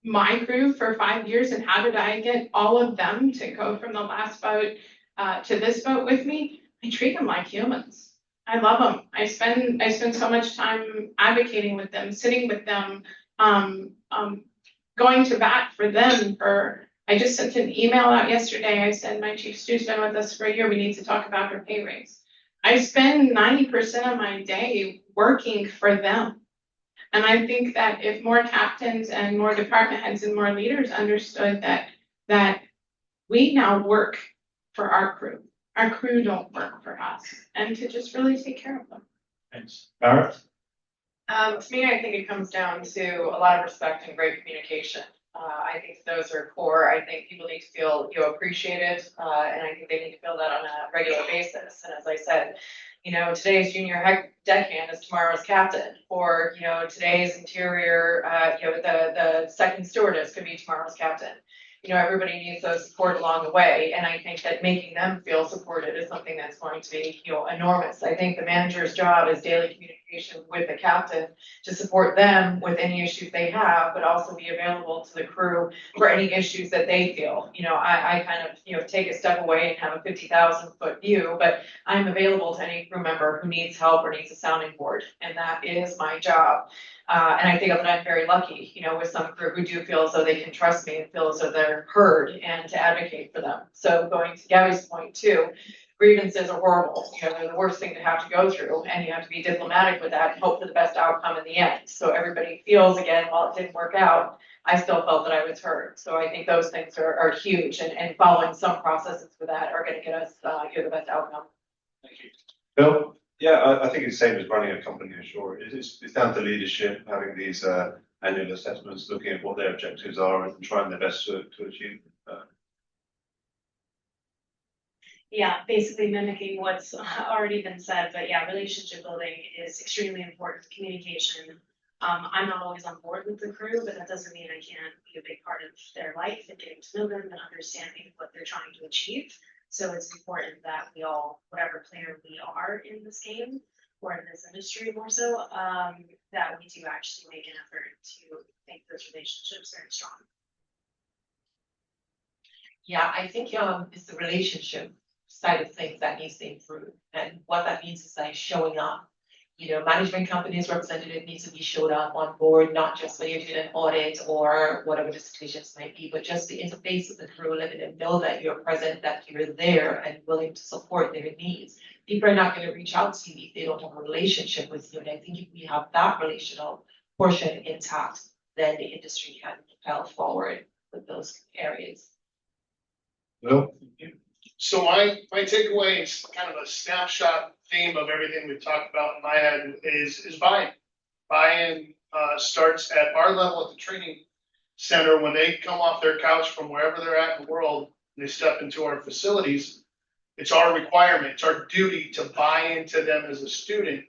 my crew for 5 years, and how did I get all of them to go from the last boat to this boat with me? I treat them like humans. I love them. I spend so much time advocating with them, sitting with them, going to bat for them. I just sent an email out yesterday. I said, my chief stew's been with us for a year. We need to talk about her pay raise. I spend 90% of my day working for them. And I think that if more captains and more department heads and more leaders understood that we now work for our crew don't work for us, and to just really take care of them. Thanks. Barrett? To me, I think it comes down to a lot of respect and great communication. I think those are core. I think people need to feel, appreciated, and I think they need to feel that on a regular basis. And as I said, today's junior deckhand is tomorrow's captain, or, today's interior, the second stewardess could be tomorrow's captain. Everybody needs those support along the way, and I think that making them feel supported is something that's going to be, enormous. I think the manager's job is daily communication with the captain to support them with any issues they have, but also be available to the crew for any issues that they feel. I kind of, take a step away and have a 50,000-foot view, but I'm available to any crew member who needs help or needs a sounding board, and that is my job. And I think that I'm very lucky, with some crew who do feel as though they can trust me and feel as though they're heard and to advocate for them. So going to Gabby's point too, grievances are horrible. They're the worst thing to have to go through, and you have to be diplomatic with that and hope for the best outcome in the end. So everybody feels, again, while it didn't work out, I still felt that I was heard. So I think those things are huge, and following some processes for that are going to get us the best outcome. Thank you. Bill? Yeah, I think it's the same as running a company, sure. It's down to leadership, having these annual assessments, looking at what their objectives are and trying their best to achieve them. Yeah, basically mimicking what's already been said, but yeah, relationship building is extremely important. Communication. I'm not always on board with the crew, but that doesn't mean I can't be a big part of their life and getting to know them and understanding what they're trying to achieve. So it's important that we all, whatever player we are in this game or in this industry more so, that we do actually make an effort to make those relationships very strong. Yeah, I think it's the relationship side of things that needs to improve. And what that means is like showing up. Management companies representative needs to be showed up on board, not just when you're doing an audit or whatever the situations might be, but just the interface with the crew, letting them know that you're present, that you're there and willing to support their needs. People are not going to reach out to you if they don't have a relationship with you. And I think if we have that relational portion intact, then the industry can propel forward with those areas. Bill? So my takeaway is kind of a snapshot theme of everything we've talked about in my head is buy-in. Buy-in starts at our level at the training center when they come off their couch from wherever they're at in the world and they step into our facilities. It's our requirement, it's our duty to buy into them as a student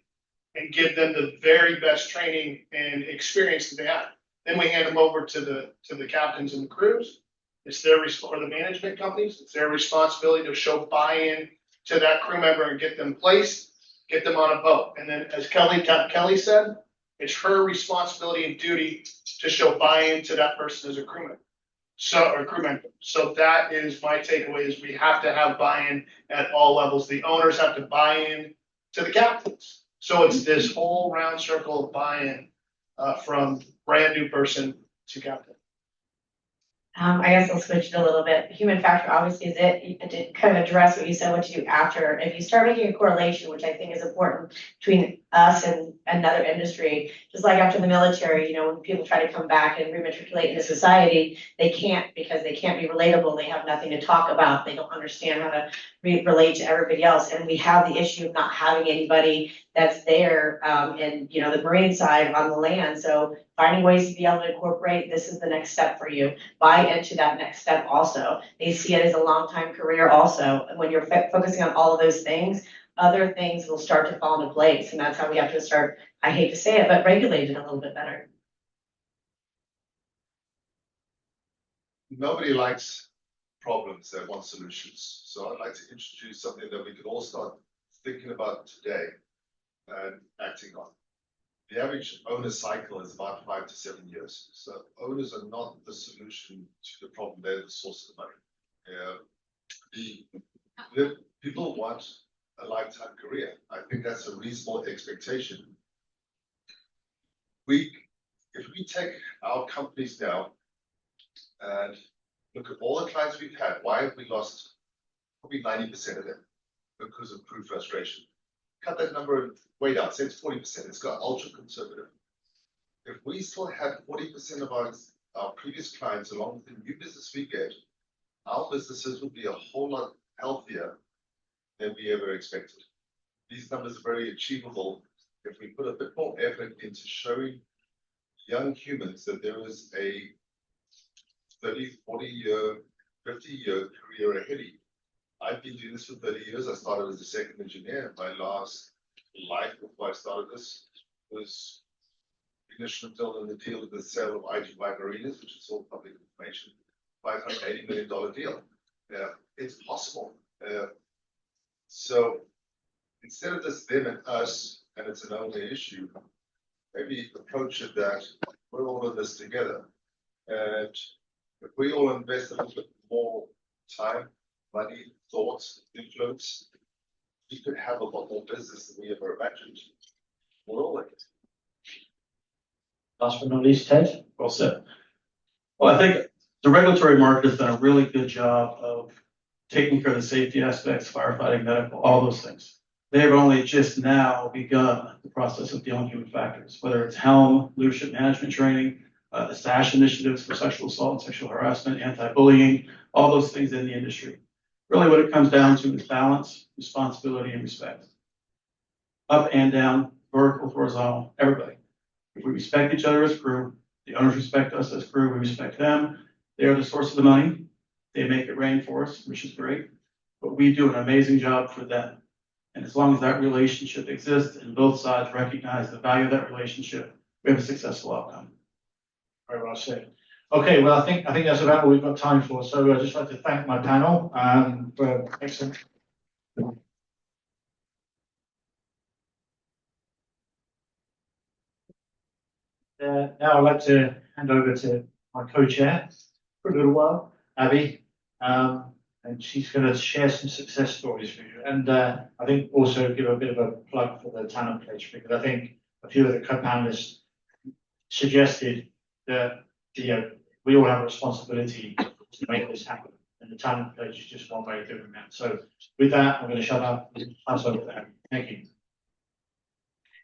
and give them the very best training and experience that they have. Then we hand them over to the captains and the crews. It's their or the management companies. It's their responsibility to show buy-in to that crew member and get them placed, get them on a boat. And then, as Kelly said, it's her responsibility and duty to show buy-in to that person as a crew member. So that is my takeaway: is we have to have buy-in at all levels. The owners have to buy in to the captains. So it's this whole round circle of buy-in from brand new person to captain. I guess I'll switch it a little bit. Human factor obviously is it. You did kind of address what you said, what to do after. If you start making a correlation, which I think is important between us and another industry, just like after the military, when people try to come back and rematriculate into society, they can't because they can't be relatable. They have nothing to talk about. They don't understand how to relate to everybody else. And we have the issue of not having anybody that's there in the marine side on the land. So finding ways to be able to incorporate, this is the next step for you. Buy into that next step also. They see it as a long time career also. And when you're focusing on all of those things, other things will start to fall into place. And that's how we have to start, I hate to say it, but regulate it a little bit better. Nobody likes problems, they want solutions. So I'd like to introduce something that we could all start thinking about today and acting on. The average owner cycle is about 5 to 7 years. So owners are not the solution to the problem, they're the source of money. The people want a lifetime career. I think that's a reasonable expectation. If we take our companies now and look at all the clients we've had, why have we lost probably 90% of them? Because of crew frustration. Cut that number way down, say it's 40%, it's got ultra conservative. If we still had 40% of our previous clients along with the new business we get, our businesses would be a whole lot healthier than we ever expected. These numbers are very achievable if we put a bit more effort into showing young humans that there is a 30, 40-year, 50-year career ahead of you. I've been doing this for 30 years. I started as a second engineer. My last life before I started this was initial until the deal with the sale of IG Marinas, which is all public information, $580 million deal. It's possible. So instead of just them and us, and it's an only issue, maybe approach it that we're all in this together. And if we all invest a little bit more time, money, thoughts, influence, we could have a lot more business than we ever imagined. We're all in it. Last but not least, Ted. Well said. Well, I think the regulatory market has done a really good job of taking care of the safety aspects, firefighting, medical, all those things. They have only just now begun the process of dealing with human factors, whether it's helm, leadership management training, the SASH initiatives for sexual assault and sexual harassment, anti-bullying, all those things in the industry. Really what it comes down to is balance, responsibility, and respect. Up and down, vertical, horizontal, everybody. If we respect each other as crew, the owners respect us as crew, we respect them. They are the source of the money. They make it rain for us, which is great. But we do an amazing job for them. And as long as that relationship exists and both sides recognize the value of that relationship, we have a successful outcome. Very well said. Okay, well, I think that's about all we've got time for. So I'd just like to thank my panel for excellent. Now I'd like to hand over to my co-chair for a little while, Abby, and she's going to share some success stories for you. And I think also give a bit of a plug for the talent pledge, because I think a few of the co-panelists suggested that we all have a responsibility to make this happen, and the talent pledge is just one way of doing that. So with that, I'm going to shut up and pass over to Abby. Thank you.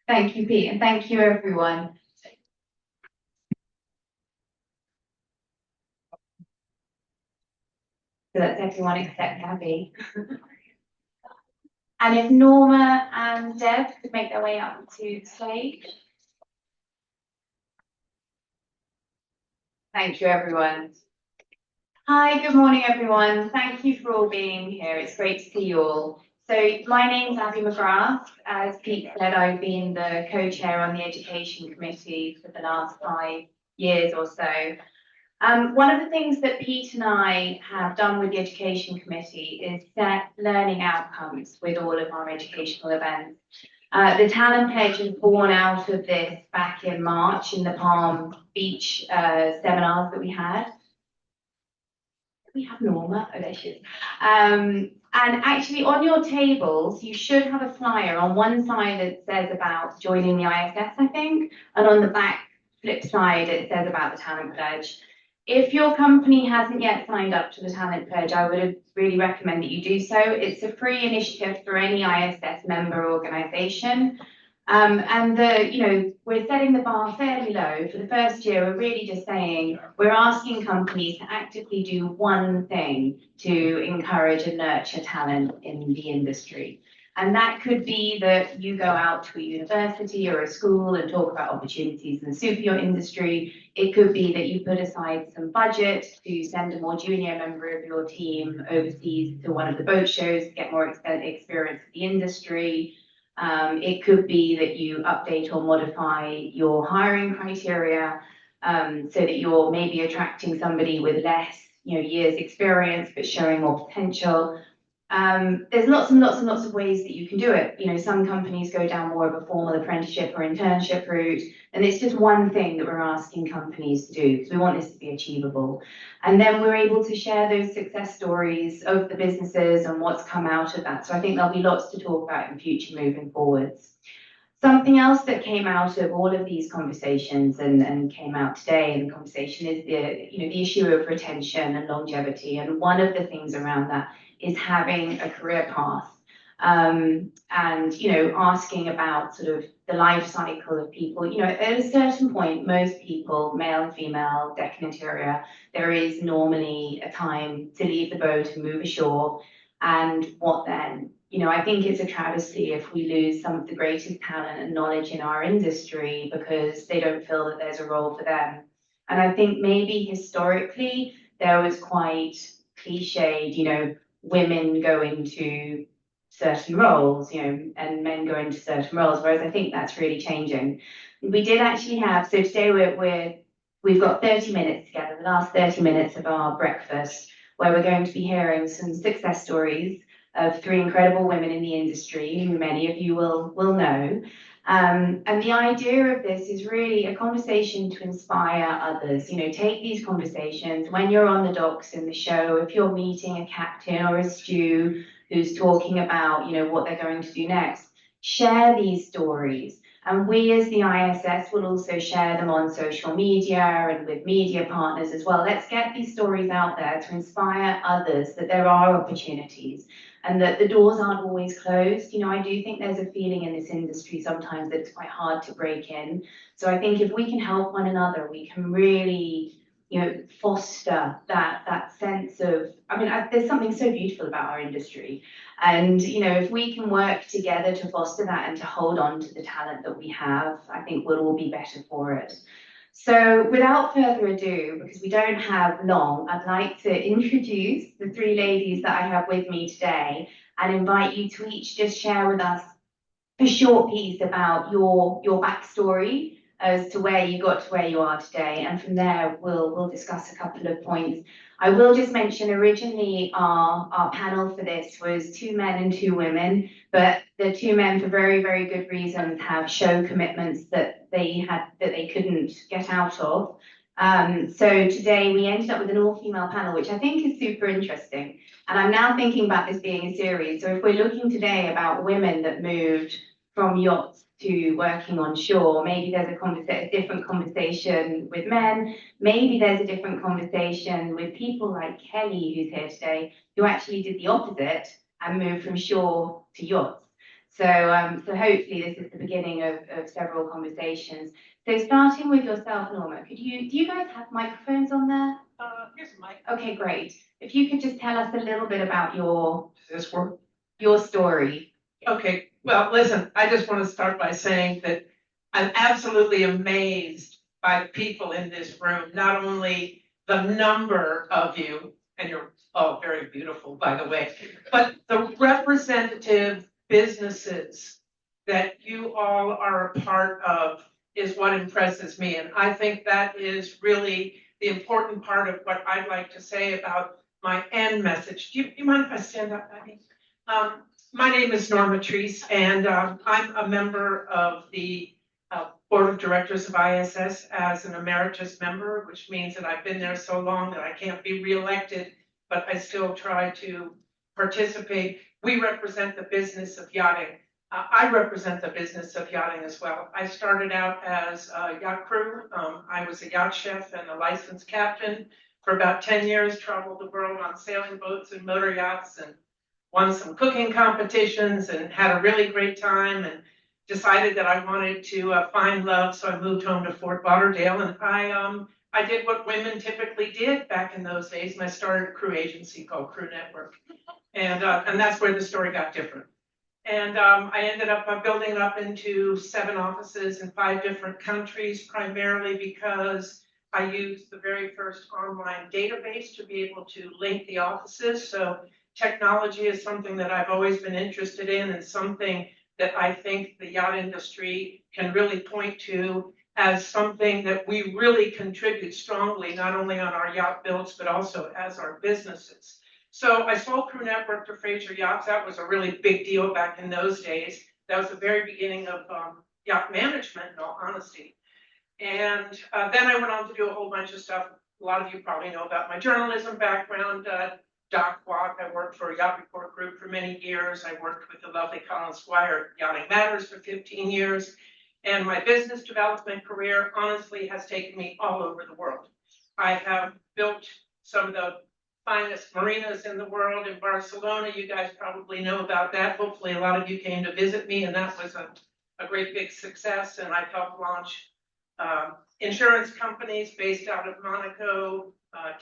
Thank you, Pete, and thank you, everyone. So that's everyone except Abby. And if Norma and Deb could make their way up to the stage. Thank you, everyone. Hi, good morning, everyone. Thank you for all being here. It's great to see you all. So my name's Abby McGrath. As Pete said, I've been the co-chair on the Education Committee for the last 5 years or so. One of the things that Pete and I have done with the Education Committee is set learning outcomes with all of our educational events. The talent pledge is born out of this back in March in the Palm Beach seminars that we had. We have Norma, oh there she is. And actually on your tables, you should have a flyer on one side that says about joining the ISS, I think, and on the back flip side, it says about the talent pledge. If your company hasn't yet signed up to the talent pledge, I would really recommend that you do so. It's a free initiative for any ISS member organization. And we're setting the bar fairly low. For the first year, we're really just saying, we're asking companies to actively do one thing to encourage and nurture talent in the industry. And that could be that you go out to a university or a school and talk about opportunities in the super industry. It could be that you put aside some budget to send a more junior member of your team overseas to one of the boat shows to get more experience with the industry. It could be that you update or modify your hiring criteria so that you're maybe attracting somebody with less years experience but showing more potential. There's lots and lots and lots of ways that you can do it. Some companies go down more of a formal apprenticeship or internship route, and it's just one thing that we're asking companies to do because we want this to be achievable. And then we're able to share those success stories of the businesses and what's come out of that. So I think there'll be lots to talk about in future moving forwards. Something else that came out of all of these conversations and came out today in the conversation is the issue of retention and longevity. And one of the things around that is having a career path and asking about sort of the life cycle of people. At a certain point, most people, male and female, deck and interior, there is normally a time to leave the boat and move ashore. And what then? I think it's a travesty if we lose some of the greatest talent and knowledge in our industry because they don't feel that there's a role for them. And I think maybe historically, there was quite cliched, you know, women go into certain roles, you know, and men go into certain roles, whereas I think that's really changing. We did actually have, so today we've got 30 minutes together, the last 30 minutes of our breakfast, where we're going to be hearing some success stories of 3 incredible women in the industry, who many of you will know. And the idea of this is really a conversation to inspire others. You know, take these conversations when you're on the docks in the show, if you're meeting a captain or a stew who's talking about, you know, what they're going to do next, share these stories. And we as the ISS will also share them on social media and with media partners as well. Let's get these stories out there to inspire others that there are opportunities and that the doors aren't always closed. You know, I do think there's a feeling in this industry sometimes that it's quite hard to break in. So I think if we can help one another, we can really, you know, foster that sense of, I mean, there's something so beautiful about our industry. And, you know, if we can work together to foster that and to hold on to the talent that we have, I think we'll all be better for it. So without further ado, because we don't have long, I'd like to introduce the 3 ladies that I have with me today and invite you to each just share with us a short piece about your backstory as to where you got to where you are today. And from there, we'll discuss a couple of points. I will just mention originally our panel for this was 2 men and 2 women, but the 2 men for very, very good reasons have show commitments that they couldn't get out of. So today we ended up with an all-female panel, which I think is super interesting. And I'm now thinking about this being a series. So if we're looking today about women that moved from yachts to working on shore, maybe there's a different conversation with men, maybe there's a different conversation with people like Kelly, who's here today, who actually did the opposite and moved from shore to yachts. So hopefully this is the beginning of several conversations. So starting with yourself, Norma, do you guys have microphones on there? Here's a mic. Okay, great. If you could just tell us a little bit about your story. Okay, well, listen, I just want to start by saying that I'm absolutely amazed by the people in this room, not only the number of you, and you're all very beautiful, by the way, but the representative businesses that you all are a part of is what impresses me. And I think that is really the important part of what I'd like to say about my end message. Do you mind if I stand up, Abby? My name is Norma Treese, and I'm a member of the board of directors of ISS as an emeritus member, which means that I've been there so long that I can't be reelected, but I still try to participate. We represent the business of yachting. I represent the business of yachting as well. I started out as a yacht crew. I was a yacht chef and a licensed captain for about 10 years, traveled the world on sailing boats and motor yachts and won some cooking competitions and had a really great time and decided that I wanted to find love. So I moved home to Fort Lauderdale, and I did what women typically did back in those days. And I started a crew agency called Crew Network. And that's where the story got different. And I ended up building it up into 7 offices in 5 different countries, primarily because I used the very first online database to be able to link the offices. So technology is something that I've always been interested in and something that I think the yacht industry can really point to as something that we really contribute strongly, not only on our yacht builds, but also as our businesses. So I sold Crew Network to Fraser Yachts. That was a really big deal back in those days. That was the very beginning of yacht management, in all honesty. And then I went on to do a whole bunch of stuff. A lot of you probably know about my journalism background. Doc Walk, I worked for a Yacht Report Group for many years. I worked with the lovely Colin Squire at Yachting Matters for 15 years. And my business development career, honestly, has taken me all over the world. I have built some of the finest marinas in the world in Barcelona. You guys probably know about that. Hopefully a lot of you came to visit me, and that was a great big success. And I've helped launch insurance companies based out of Monaco,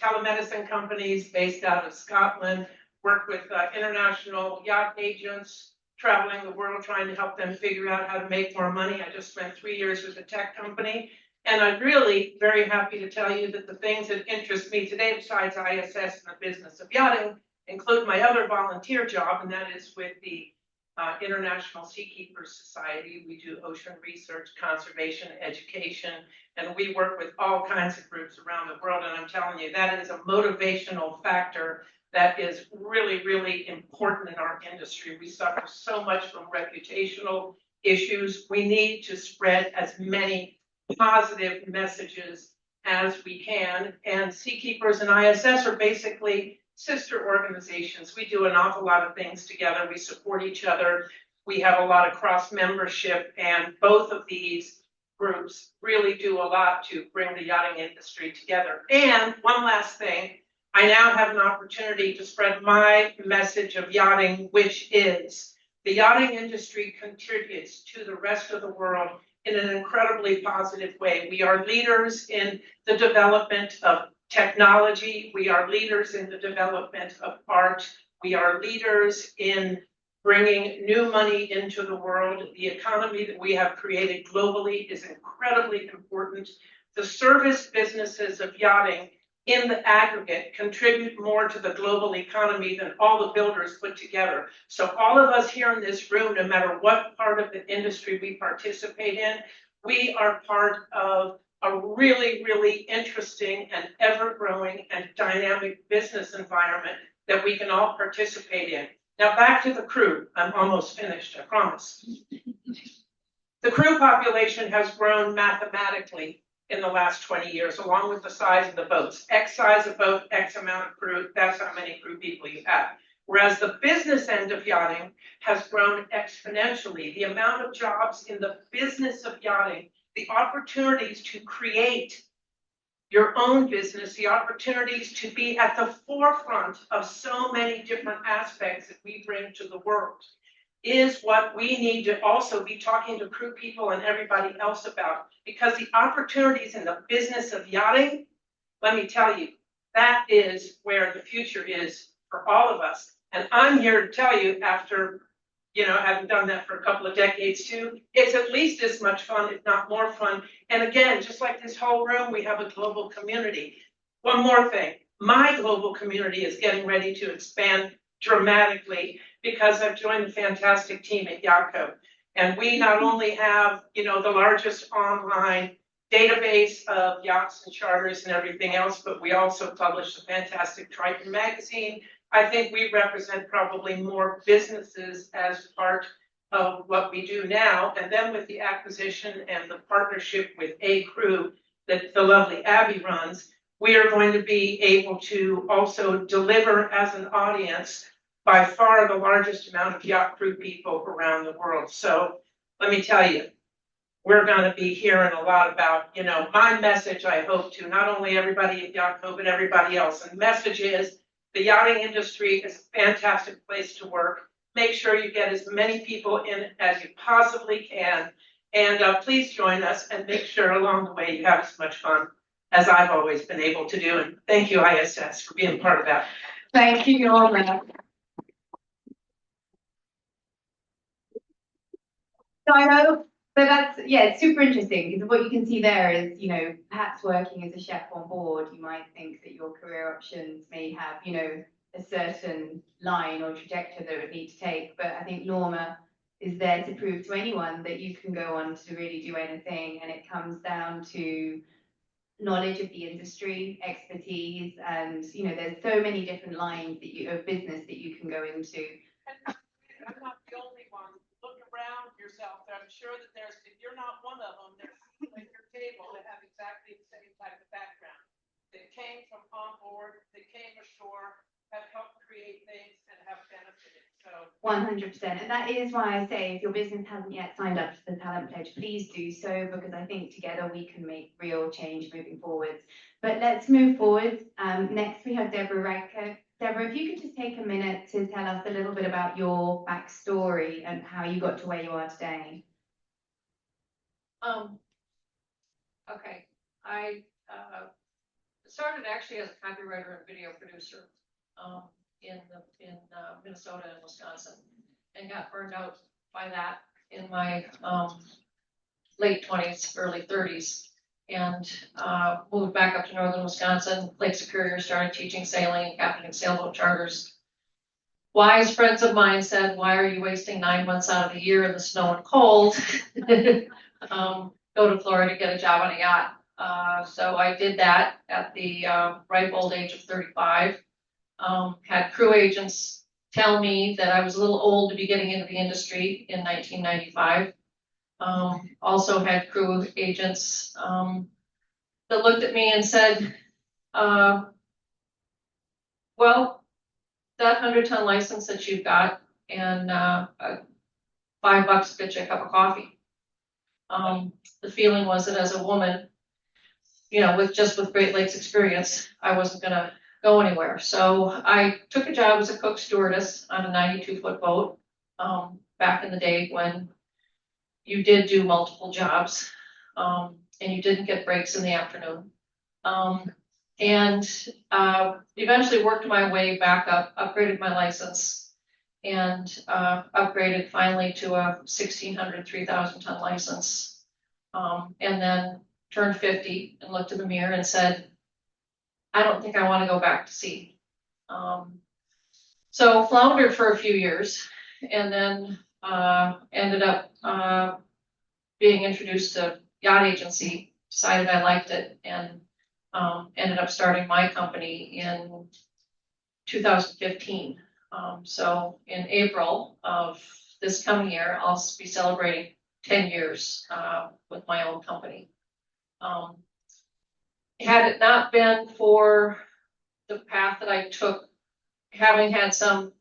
telemedicine companies based out of Scotland, worked with international yacht agents traveling the world trying to help them figure out how to make more money. I just spent 3 years with a tech company And I'm really very happy to tell you that the things that interest me today, besides ISS and the business of yachting, include my other volunteer job, and that is with the International Seakeepers Society. We do ocean research, conservation, education, and we work with all kinds of groups around the world. And I'm telling you, that is a motivational factor that is really, really important in our industry. We suffer so much from reputational issues. We need to spread as many positive messages as we can. And Seakeepers and ISS are basically sister organizations. We do an awful lot of things together. We support each other. We have a lot of cross membership, and both of these groups really do a lot to bring the yachting industry together. And one last thing, I now have an opportunity to spread my message of yachting, which is the yachting industry contributes to the rest of the world in an incredibly positive way. We are leaders in the development of technology. We are leaders in the development of art. We are leaders in bringing new money into the world. The economy that we have created globally is incredibly important. The service businesses of yachting in the aggregate contribute more to the global economy than all the builders put together. So all of us here in this room, no matter what part of the industry we participate in, we are part of a really, really interesting and ever-growing and dynamic business environment that we can all participate in. Now back to the crew. I'm almost finished, I promise. The crew population has grown mathematically in the last 20 years, along with the size of the boats. X size of boat, X amount of crew, that's how many crew people you have. Whereas the business end of yachting has grown exponentially. The amount of jobs in the business of yachting, the opportunities to create your own business, the opportunities to be at the forefront of so many different aspects that we bring to the world is what we need to also be talking to crew people and everybody else about. Because the opportunities in the business of yachting, let me tell you, that is where the future is for all of us. And I'm here to tell you, after having done that for a couple of decades too, it's at least as much fun, if not more fun. And again, just like this whole room, we have a global community. One more thing, my global community is getting ready to expand dramatically because I've joined the fantastic team at Yachtco. And we not only have, the largest online database of yachts and charters and everything else, but we also publish the fantastic Triton magazine. I think we represent probably more businesses as part of what we do now. And then with the acquisition and the partnership with A Crew that the lovely Abby runs, we are going to be able to also deliver as an audience by far the largest amount of yacht crew people around the world. So let me tell you, we're going to be hearing a lot about, my message, I hope, to not only everybody at Yachtco, but everybody else. And the message is, the yachting industry is a fantastic place to work. Make sure you get as many people in as you possibly can. And please join us and make sure along the way you have as much fun as I've always been able to do. And thank you, ISS, for being part of that. Thank you, Norma. So I know, but it's super interesting because what you can see there is, perhaps working as a chef on board, you might think that your career options may have, a certain line or trajectory that it would need to take. But I think Norma is there to prove to anyone that you can go on to really do anything. And it comes down to knowledge of the industry, expertise, and, there's so many different lines of business that you can go into. I'm not the only one. Look around yourself. I'm sure that if you're not one of them, there's people at your table that have exactly the same type of background. That came from on board, that came ashore, have helped create things and have benefited. So 100%. And that is why I say if your business hasn't yet signed up to the Talent Pledge, please do so, because I think together we can make real change moving forward. But let's move forward. Next, we have Deborah Radke. Deborah, if you could just take a minute to tell us a little bit about your backstory and how you got to where you are today. Okay. I started actually as a copywriter and video producer in Minnesota and Wisconsin, and got burned out by that in my late 20s, early 30s, and moved back up to northern Wisconsin. Lake Superior, started teaching sailing, captaining sailboat charters. Wise friends of mine said, "Why are you wasting 9 months out of the year in the snow and cold? Go to Florida, get a job on a yacht." So I did that at the ripe old age of 35. Had crew agents tell me that I was a little old to be getting into the industry in 1995. Also had crew agents that looked at me and said, well, that 100-ton license that you've got and $5 to get you a cup of coffee. The feeling was that as a woman, you know, with Great Lakes experience, I wasn't gonna go anywhere. So I took a job as a cook stewardess on a 92-foot boat back in the day when you did do multiple jobs and you didn't get breaks in the afternoon. And eventually worked my way back up, upgraded my license, and upgraded finally to a 1,600, 3,000-ton license. And then turned 50 and looked in the mirror and said, I don't think I want to go back to sea. So floundered for a few years and then ended up being introduced to yacht agency, decided I liked it, and ended up starting my company in 2015. So in April of this coming year, I'll be celebrating 10 years with my own company. Had it not been for the path that I took, having had some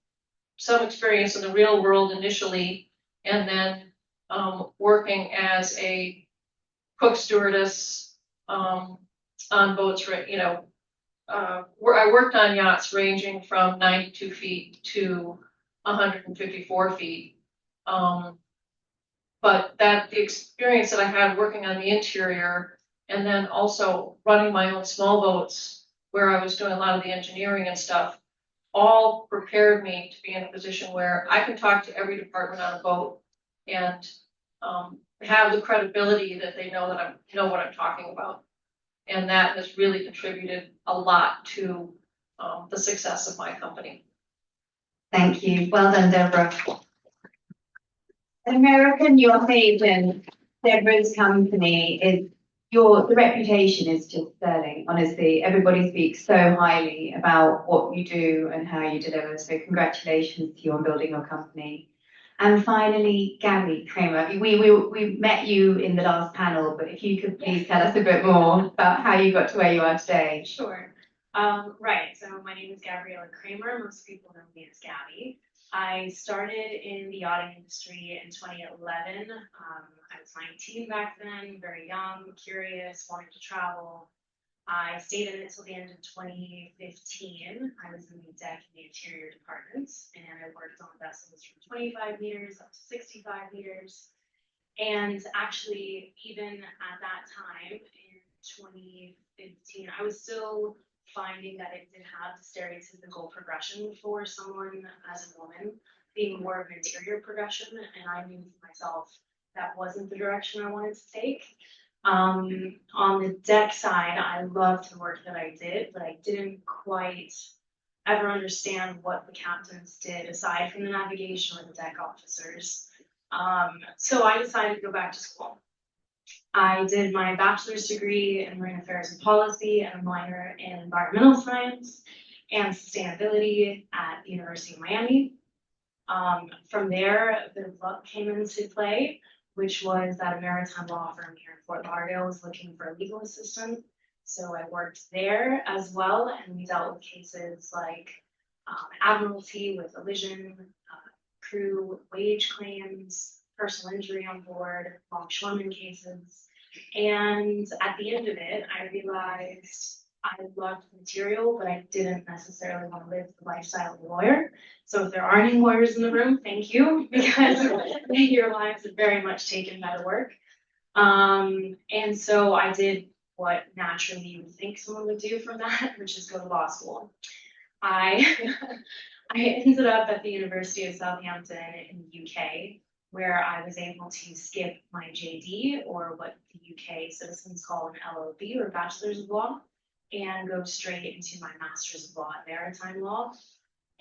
experience in the real world initially, and then working as a cook stewardess on boats, you know, where I worked on yachts ranging from 92 feet to 154 feet. But the experience that I had working on the interior and then also running my own small boats where I was doing a lot of the engineering and stuff, all prepared me to be in a position where I can talk to every department on a boat and have the credibility that they know that I know what I'm talking about. And that has really contributed a lot to the success of my company. Thank you. Well done, Deborah. American Yacht Agent, Deborah's company is the reputation is just sterling. Honestly, everybody speaks so highly about what you do and how you deliver. So congratulations to you on building your company. And finally, Gabby Kramer, we met you in the last panel, but if you could please tell us a bit more about how you got to where you are today. Sure. Right. So my name is Gabriella Kramer. Most people know me as Gabby. I started in the yachting industry in 2011. I was 19 back then, very young, curious, wanting to travel. I stayed in it until the end of 2015. I was in the deck and the interior departments, and I worked on vessels from 25 meters up to 65 meters. And actually, even at that time in 2015, I was still finding that it didn't have the stereotypical progression for someone as a woman, being more of an interior progression. And I knew for myself that wasn't the direction I wanted to take. On the deck side, I loved the work that I did, but I didn't quite ever understand what the captains did aside from the navigation or the deck officers. So I decided to go back to school. I did my bachelor's degree in marine affairs and policy and a minor in environmental science and sustainability at the University of Miami. From there, the luck came into play, which was that a maritime law firm here in Fort Lauderdale was looking for a legal assistant. So I worked there as well, and we dealt with cases like admiralty with elision, crew wage claims, personal injury on board, longshoreman cases. And at the end of it, I realized I loved the material, but I didn't necessarily want to live the lifestyle of a lawyer. So if there are any lawyers in the room, thank you, because your lives are very much taken by the work. And so I did what naturally you would think someone would do from that, which is go to law school. I ended up at the University of Southampton in the UK, where I was able to skip my JD, or what the UK citizens call an LLB, or Bachelor's of Law, and go straight into my Master's of Law in Maritime Law,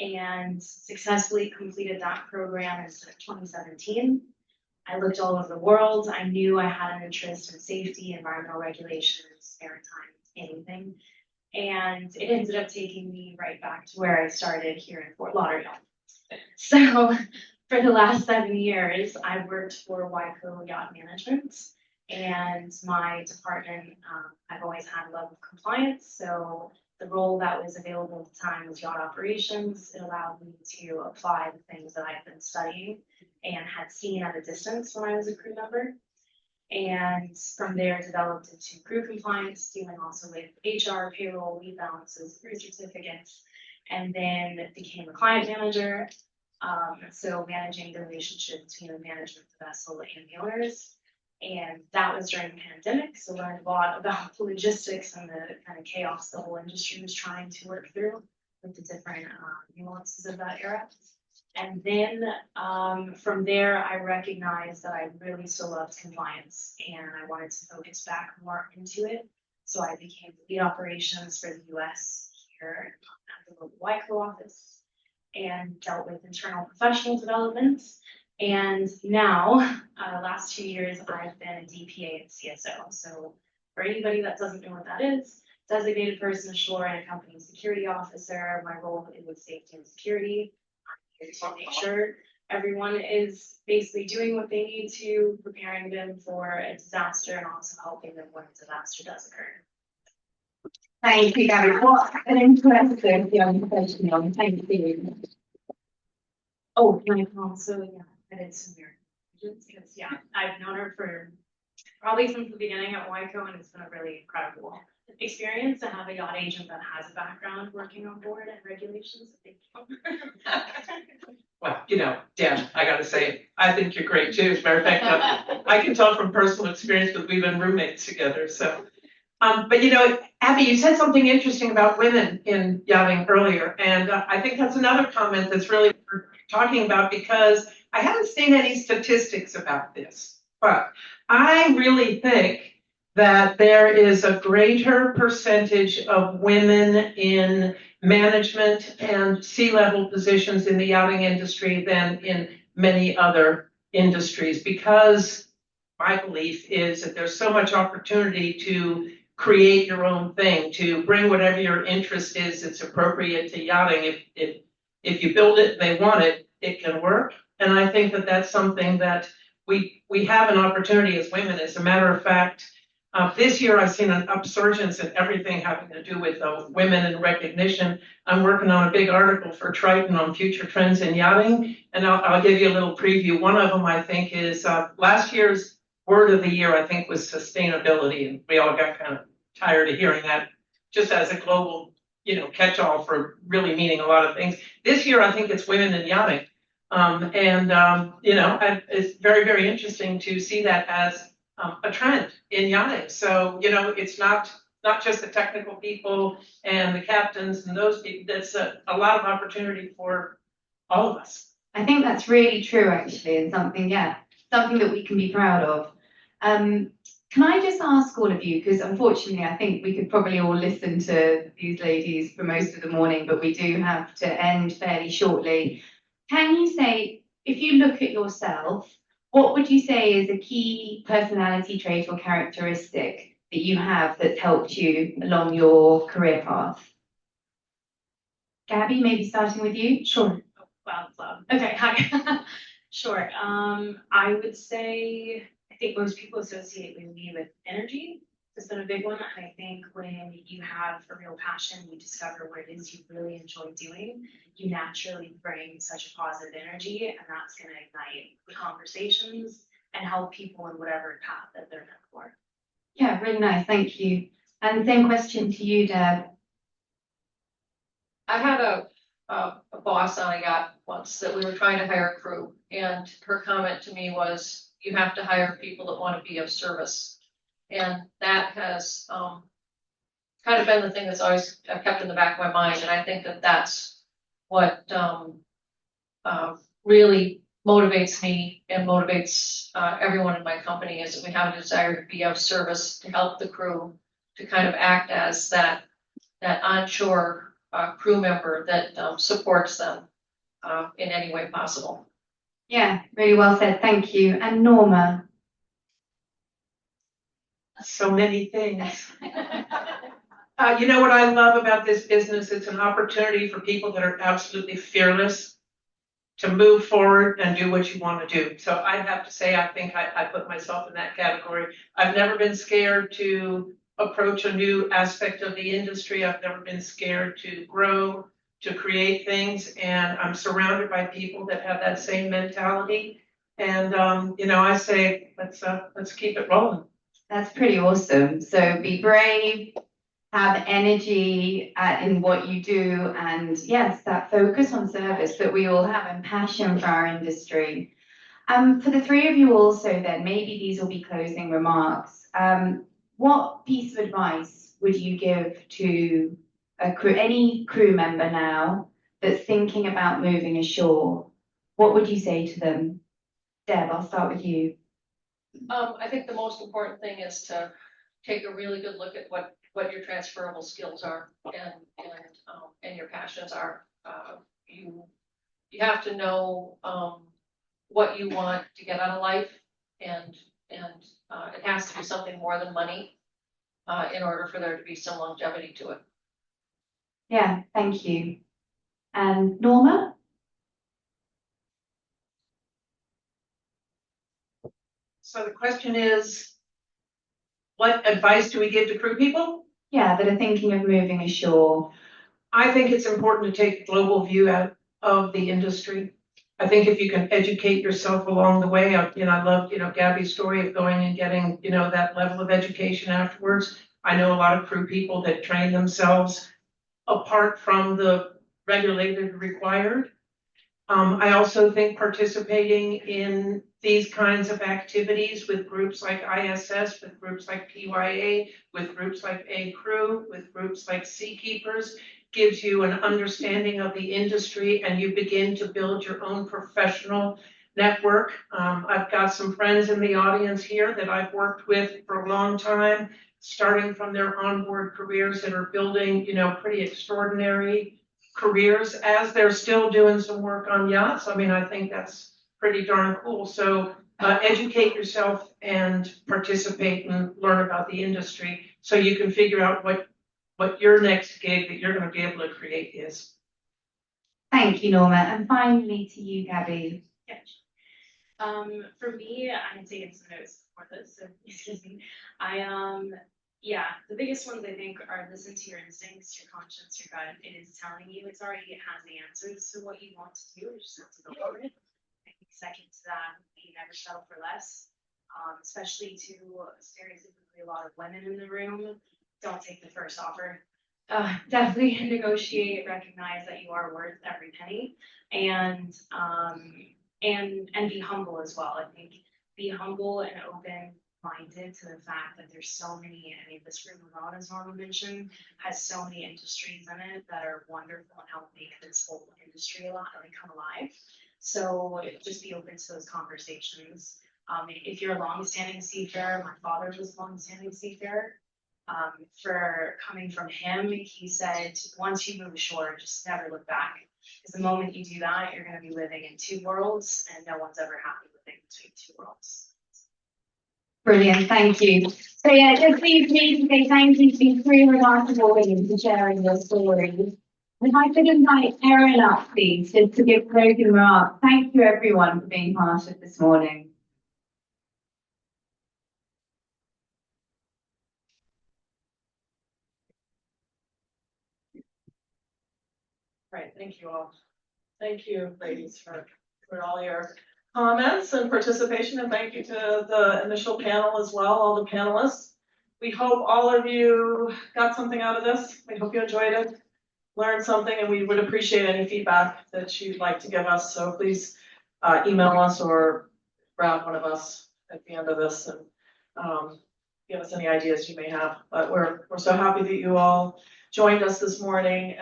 and successfully completed that program in 2017. I looked all over the world. I knew I had an interest in safety, environmental regulations, maritime, anything. And it ended up taking me right back to where I started here in Fort Lauderdale. So for the last 7 years, I worked for Waiko Yacht Management, and my department, I've always had a love of compliance. So the role that was available at the time was yacht operations. It allowed me to apply the things that I've been studying and had seen at a distance when I was a crew member. And from there, developed into crew compliance, dealing also with HR, payroll, leave balances, crew certificates, and then became a client manager. So managing the relationship between the management of the vessel and the owners. And that was during the pandemic, so learned a lot about the logistics and the kind of chaos the whole industry was trying to work through with the different nuances of that era. And then from there, I recognized that I really still loved compliance, and I wanted to focus back more into it. So I became the lead operations for the US here at the local Waiko office, and dealt with internal professional development. And now, last 2 years, I've been a DPA at CSO. So for anybody that doesn't know what that is, designated person ashore and a company security officer. My role is with safety and security. I'm here to make sure everyone is basically doing what they need to, preparing them for a disaster, and also helping them when a disaster does occur. Thank you, Gabby. What an interesting young question. Thank you. Oh, my also, yeah, I did some weird. Because, yeah, I've known her for probably since the beginning at Waiko, and it's been a really incredible experience to have a yacht agent that has a background working on board and regulations. Thank you. Well, you know, Dan, I gotta say, I think you're great too. As a matter of fact, I can tell from personal experience because we've been roommates together, so. But you know, Abby, you said something interesting about women in yachting earlier, and I think that's another comment that's really worth talking about, because I haven't seen any statistics about this, but I really think that there is a greater percentage of women in management and C-level positions in the yachting industry than in many other industries, because my belief is that there's so much opportunity to create your own thing, to bring whatever your interest is that's appropriate to yachting. If you build it and they want it, it can work. And I think that that's something that we have an opportunity as women. As a matter of fact, this year I've seen an upsurgence in everything having to do with women and recognition. I'm working on a big article for Triton on future trends in yachting, and I'll give you a little preview. One of them, I think, is last year's word of the year, I think, was sustainability, and we all got kind of tired of hearing that just as a global, you know, catch-all for really meaning a lot of things. This year, I think it's women in yachting. You know, it's very, very interesting to see that as a trend in yachting. So, you know, it's not just the technical people and the captains and those people. That's a lot of opportunity for all of us. I think that's really true, actually, and something that we can be proud of. Can I just ask all of you, because unfortunately I think we could probably all listen to these ladies for most of the morning, but we do have to end fairly shortly. Can you say, if you look at yourself, what would you say is a key personality trait or characteristic that you have that's helped you along your career path? Gabby, maybe starting with you? Sure. Wow. Okay, hi. Sure. I would say, I think most people associate with me with energy. It's been a big one. And I think when you have a real passion, you discover what it is you really enjoy doing, you naturally bring such a positive energy, and that's going to ignite the conversations and help people in whatever path that they're meant for. Yeah, really nice. Thank you. And same question to you, Deb. I had a boss on a yacht once that we were trying to hire a crew, and her comment to me was, you have to hire people that want to be of service. And that has kind of been the thing that's always kept in the back of my mind. And I think that that's what really motivates me and motivates everyone in my company is that we have a desire to be of service, to help the crew, to kind of act as that onshore crew member that supports them in any way possible. Yeah, really well said. Thank you. And Norma. So many things. You know what I love about this business? It's an opportunity for people that are absolutely fearless to move forward and do what you want to do. So I have to say, I think I put myself in that category. I've never been scared to approach a new aspect of the industry. I've never been scared to grow, to create things, and I'm surrounded by people that have that same mentality. And you know, I say, let's keep it rolling. That's pretty awesome. So be brave, have energy in what you do, and yes, that focus on service that we all have and passion for our industry. For the three of you also then, maybe these will be closing remarks. What piece of advice would you give to any crew member now that's thinking about moving ashore? What would you say to them? Deb, I'll start with you. I think the most important thing is to take a really good look at what your transferable skills are and your passions are. You have to know what you want to get out of life, and it has to be something more than money in order for there to be some longevity to it. Yeah, thank you. And Norma? So the question is, what advice do we give to crew people? Yeah, that are thinking of moving ashore. I think it's important to take a global view out of the industry. I think if you can educate yourself along the way, I love, Gabby's story of going and getting, that level of education afterwards. I know a lot of crew people that train themselves apart from the regulated required. I also think participating in these kinds of activities with groups like ISS, with groups like PYA, with groups like A Crew, with groups like Seakeepers, gives you an understanding of the industry, and you begin to build your own professional network. I've got some friends in the audience here that I've worked with for a long time, starting from their onboard careers that are building, pretty extraordinary careers as they're still doing some work on yachts. I mean, I think that's pretty darn cool. So educate yourself and participate and learn about the industry so you can figure out what your next gig that you're going to be able to create is. Thank you, Norma. And finally to you, Gabby. For me, I'm taking some notes for this, so excuse me. The biggest ones I think are listen to your instincts, your conscience, your gut. It is telling you, it has the answers to what you want to do. You just have to go for it. I think second to that, you never settle for less. Especially to stereotypically a lot of women in the room. Don't take the first offer. Definitely negotiate, recognize that you are worth every penny, and be humble as well. I think be humble and open-minded to the fact that there's so many. I mean, this room alone, as Norma mentioned, has so many industries in it that are wonderful and help make this whole industry come alive. So just be open to those conversations. If you're a long-standing seafarer, my father was a long-standing seafarer. For coming from him, he said, once you move ashore, just never look back. Because the moment you do that, you're going to be living in two worlds, and no one's ever happy living between two worlds. Brilliant, thank you. So yeah, just leaves me to say thank you to these three remarkable women for sharing your stories. If I could invite Erin up, please, just to give closing remarks. Thank you everyone for being part of this morning. Right, thank you all. Thank you, ladies, for all your comments and participation, and thank you to the initial panel as well, all the panelists. We hope all of you got something out of this. We hope you enjoyed it, learned something, and we would appreciate any feedback that you'd like to give us. So please email us or grab one of us at the end of this and give us any ideas you may have. But we're so happy that you all joined us this morning.